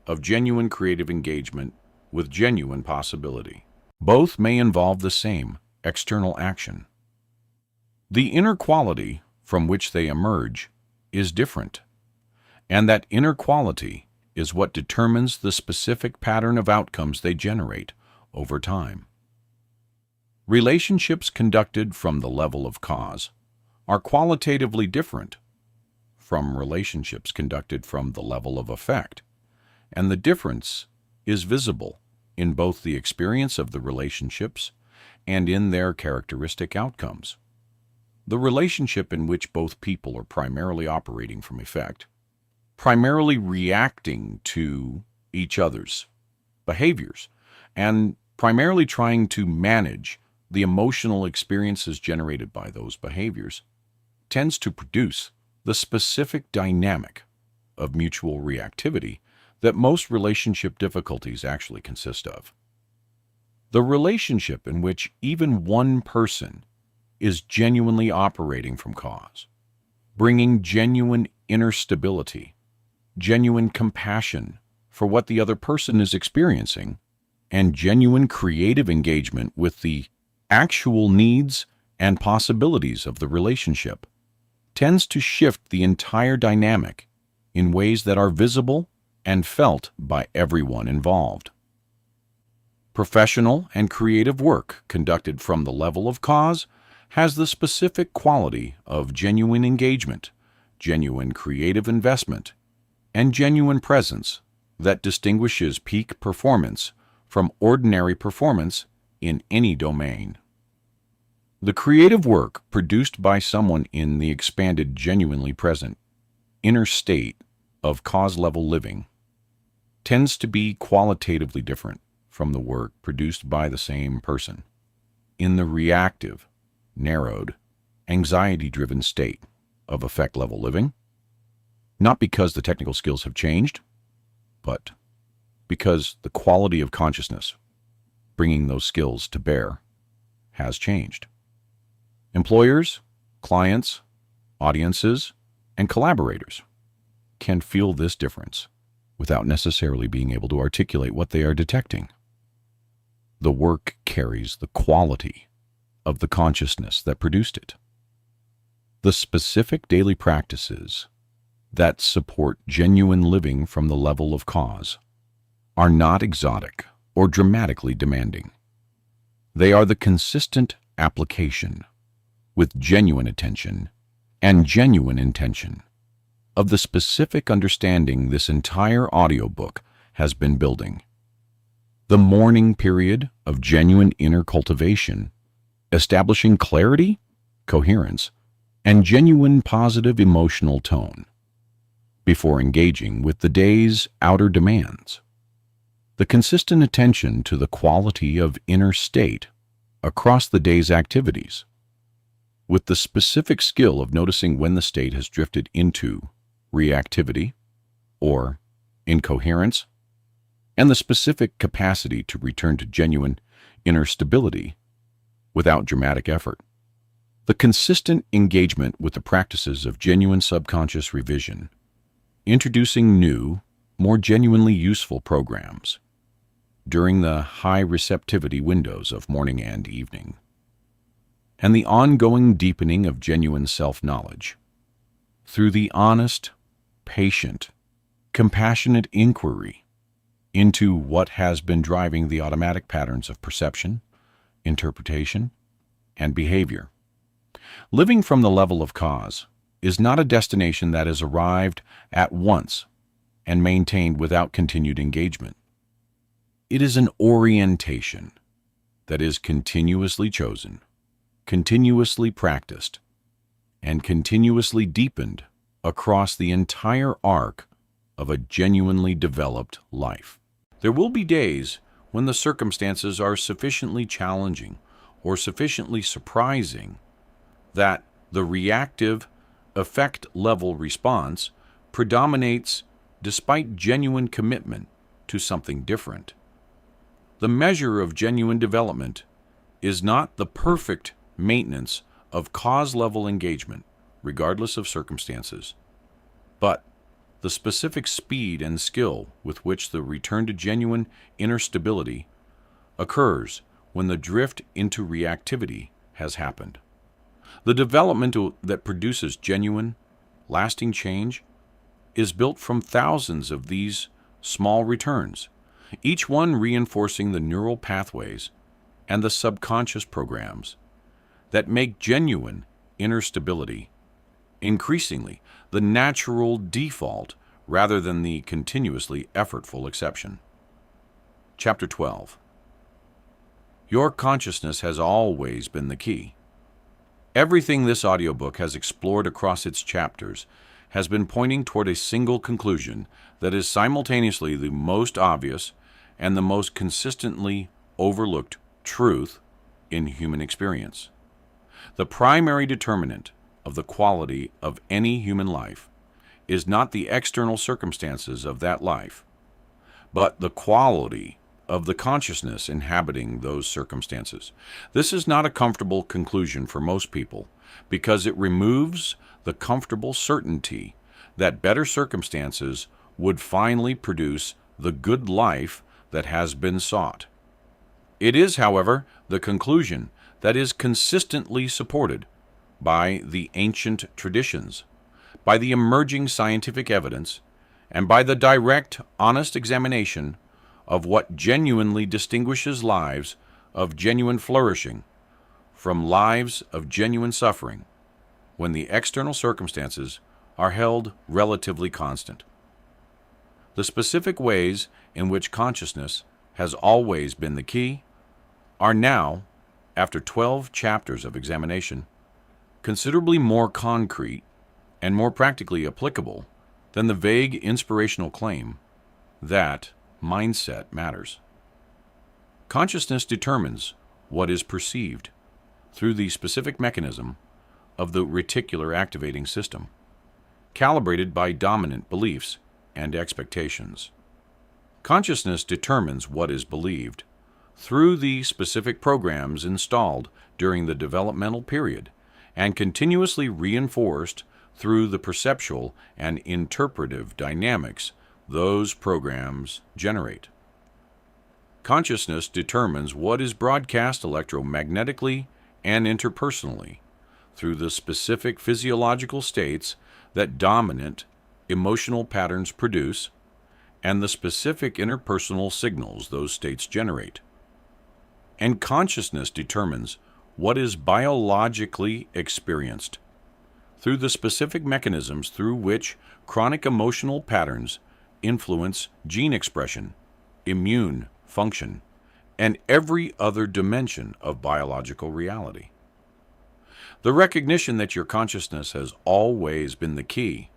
of genuine creative engagement with genuine possibility. Both may involve the same external action. The inner quality from which they emerge is different, and that inner quality is what determines the specific pattern of outcomes they generate over time. Relationships conducted from the level of cause are qualitatively different from relationships conducted from the level of effect, and the difference is visible in both the experience of the relationships and in their characteristic outcomes. The relationship in which both people are primarily operating from effect, primarily reacting to each other's behaviors, and primarily trying to manage the emotional experiences generated by those behaviors, tends to produce the specific dynamic of mutual reactivity that most relationship difficulties actually consist of. The relationship in which even one person is genuinely operating from cause, bringing genuine inner stability, genuine compassion for what the other person is experiencing, and genuine creative engagement with the actual needs and possibilities of the relationship, tends to shift the entire dynamic in ways that are visible and felt by everyone involved. Professional and creative work conducted from the level of cause has the specific quality of genuine engagement, genuine creative investment, and genuine presence that distinguishes peak performance from ordinary performance in any domain. The creative work produced by someone in the expanded, genuinely present inner state of cause-level living tends to be qualitatively different from the work produced by the same person in the reactive, narrowed, anxiety-driven state of effect-level living, not because the technical skills have changed, but because the quality of consciousness bringing those skills to bear has changed. Employers, clients, audiences, and collaborators can feel this difference without necessarily being able to articulate what they are detecting. The work carries the quality of the consciousness that produced it. The specific daily practices that support genuine living from the level of cause are not exotic or dramatically demanding. They are the consistent application, with genuine attention and genuine intention, of the specific understanding this entire audiobook has been building. The morning period of genuine inner cultivation, establishing clarity, coherence, and genuine positive emotional tone before engaging with the day's outer demands. The consistent attention to the quality of inner state across the day's activities, with the specific skill of noticing when the state has drifted into reactivity or incoherence, and the specific capacity to return to genuine inner stability without dramatic effort. The consistent engagement with the practices of genuine subconscious revision, introducing new, more genuinely useful programs during the high receptivity windows of morning and evening, and the ongoing deepening of genuine self-knowledge through the honest, patient, compassionate inquiry into what has been driving the automatic patterns of perception, interpretation, and behavior. Living from the level of cause is not a destination that is arrived at once and maintained without continued engagement. It is an orientation that is continuously chosen, continuously practiced, and continuously deepened across the entire arc of a genuinely developed life. There will be days when the circumstances are sufficiently challenging or sufficiently surprising that the reactive, effect-level response predominates despite genuine commitment to something different. The measure of genuine development is not the perfect maintenance of cause-level engagement, regardless of circumstances, but the specific speed and skill with which the return to genuine inner stability occurs when the drift into reactivity has happened. The development that produces genuine, lasting change is built from thousands of these small returns, each one reinforcing the neural pathways and the subconscious programs that make genuine inner stability increasingly the natural default rather than the continuously effortful exception. Chapter 12. Your consciousness has always been the key. Everything this audiobook has explored across its chapters has been pointing toward a single conclusion that is simultaneously the most obvious and the most consistently overlooked truth in human experience. The primary determinant of the quality of any human life is not the external circumstances of that life, but the quality of the consciousness inhabiting those circumstances. This is not a comfortable conclusion for most people because it removes the comfortable certainty that better circumstances would finally produce the good life that has been sought. It is, however, the conclusion that is consistently supported by the ancient traditions, by the emerging scientific evidence, and by the direct, honest examination of what genuinely distinguishes lives of genuine flourishing from lives of genuine suffering when the external circumstances are held relatively constant. The specific ways in which consciousness has always been the key are now, after 12 chapters of examination, considerably more concrete and more practically applicable than the vague inspirational claim that mindset matters. Consciousness determines what is perceived through the specific mechanism of the reticular activating system, calibrated by dominant beliefs and expectations. Consciousness determines what is believed through the specific programs installed during the developmental period and continuously reinforced through the perceptual and interpretive dynamics those programs generate. Consciousness determines what is broadcast electromagnetically and interpersonally through the specific physiological states that dominant emotional patterns produce and the specific interpersonal signals those states generate. And consciousness determines what is biologically experienced through the specific mechanisms through which chronic emotional patterns influence gene expression, immune function, and every other dimension of biological reality. The recognition that your consciousness has always been the key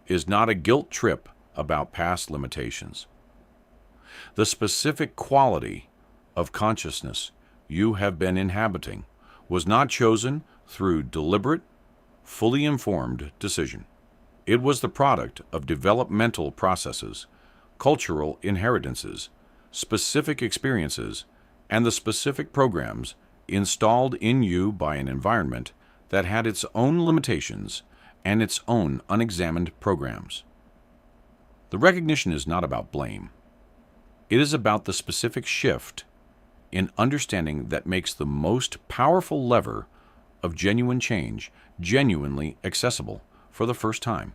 is not a guilt trip about past limitations. The specific quality of consciousness you have been inhabiting was not chosen through deliberate, fully informed decision. It was the product of developmental processes, cultural inheritances, specific experiences, and the specific programs installed in you by an environment that had its own limitations and its own unexamined programs. The recognition is not about blame. It is about the specific shift in understanding that makes the most powerful lever of genuine change genuinely accessible for the first time.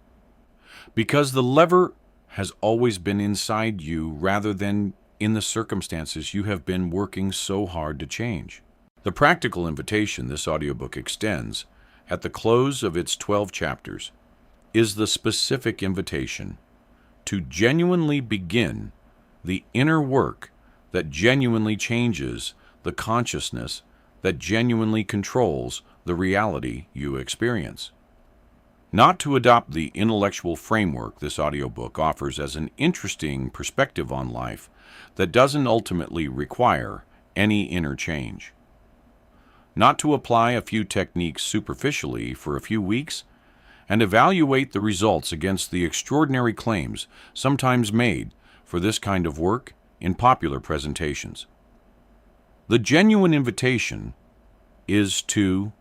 Because the lever has always been inside you rather than in the circumstances you have been working so hard to change. The practical invitation this audiobook extends at the close of its 12 chapters is the specific invitation to genuinely begin the inner work that genuinely changes the consciousness that genuinely controls the reality you experience. Not to adopt the intellectual framework this audiobook offers as an interesting perspective on life that doesn't ultimately require any inner change. Not to apply a few techniques superficially for a few weeks and evaluate the results against the extraordinary claims sometimes made for this kind of work in popular presentations. The genuine invitation is to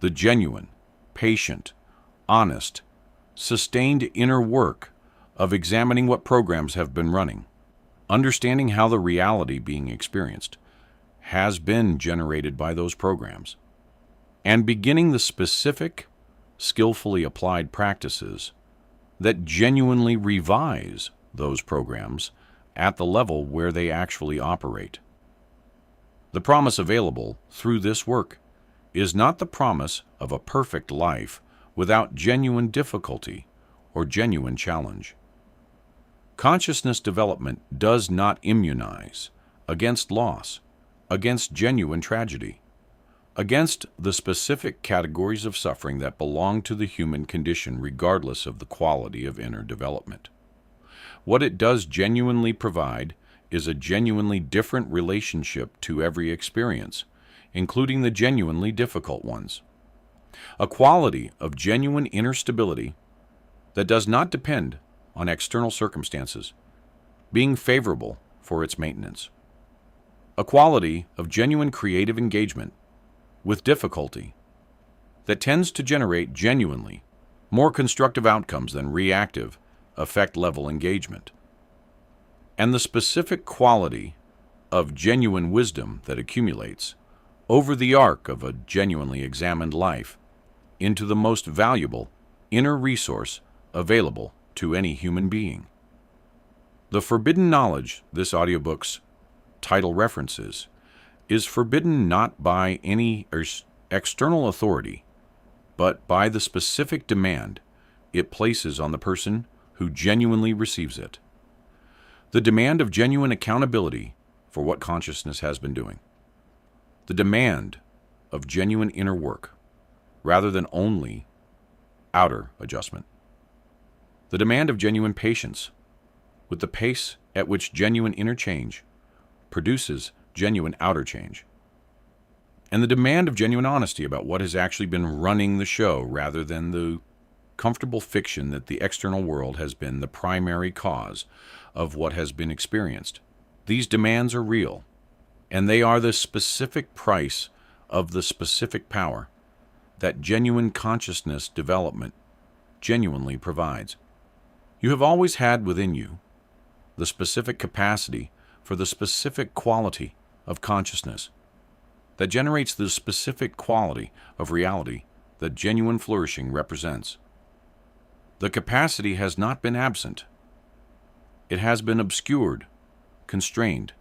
the genuine, patient, honest, sustained inner work of examining what programs have been running, understanding how the reality being experienced has been generated by those programs, and beginning the specific, skillfully applied practices that genuinely revise those programs at the level where they actually operate. The promise available through this work is not the promise of a perfect life without genuine difficulty or genuine challenge. Consciousness development does not immunize against loss, against genuine tragedy, against the specific categories of suffering that belong to the human condition regardless of the quality of inner development. What it does genuinely provide is a genuinely different relationship to every experience, including the genuinely difficult ones. A quality of genuine inner stability that does not depend on external circumstances being favorable for its maintenance. A quality of genuine creative engagement with difficulty that tends to generate genuinely more constructive outcomes than reactive, affect-level engagement. And the specific quality of genuine wisdom that accumulates over the arc of a genuinely examined life into the most valuable inner resource available to any human being. The forbidden knowledge this audiobook's title references is forbidden not by any external authority, but by the specific demand it places on the person who genuinely receives it. The demand of genuine accountability for what consciousness has been doing. The demand of genuine inner work, rather than only outer adjustment. The demand of genuine patience with the pace at which genuine inner change produces genuine outer change. And the demand of genuine honesty about what has actually been running the show rather than the comfortable fiction that the external world has been the primary cause of what has been experienced. These demands are real, and they are the specific price of the specific power that genuine consciousness development genuinely provides. You have always had within you the specific capacity for the specific quality of consciousness that generates the specific quality of reality that genuine flourishing represents. The capacity has not been absent. It has been obscured, constrained,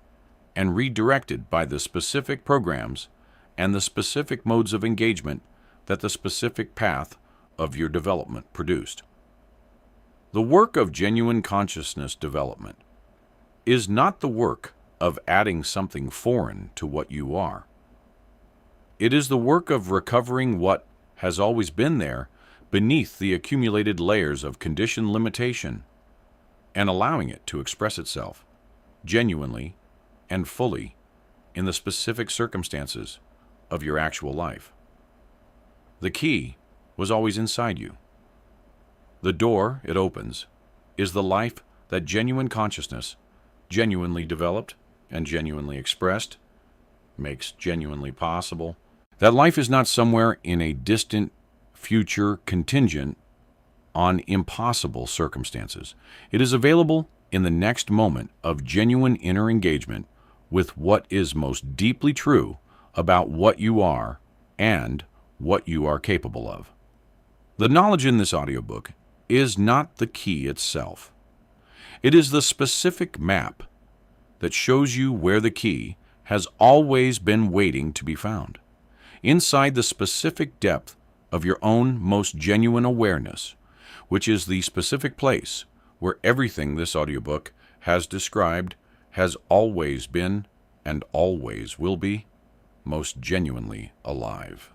and redirected by the specific programs and the specific modes of engagement that the specific path of your development produced. The work of genuine consciousness development is not the work of adding something foreign to what you are. It is the work of recovering what has always been there beneath the accumulated layers of conditioned limitation and allowing it to express itself genuinely and fully in the specific circumstances of your actual life. The key was always inside you. The door it opens is the life that genuine consciousness, genuinely developed and genuinely expressed, makes genuinely possible. That life is not somewhere in a distant future contingent on impossible circumstances. It is available in the next moment of genuine inner engagement with what is most deeply true about what you are and what you are capable of. The knowledge in this audiobook is not the key itself. It is the specific map that shows you where the key has always been waiting to be found, inside the specific depth of your own most genuine awareness, which is the specific place where everything this audiobook has described has always been and always will be most genuinely alive.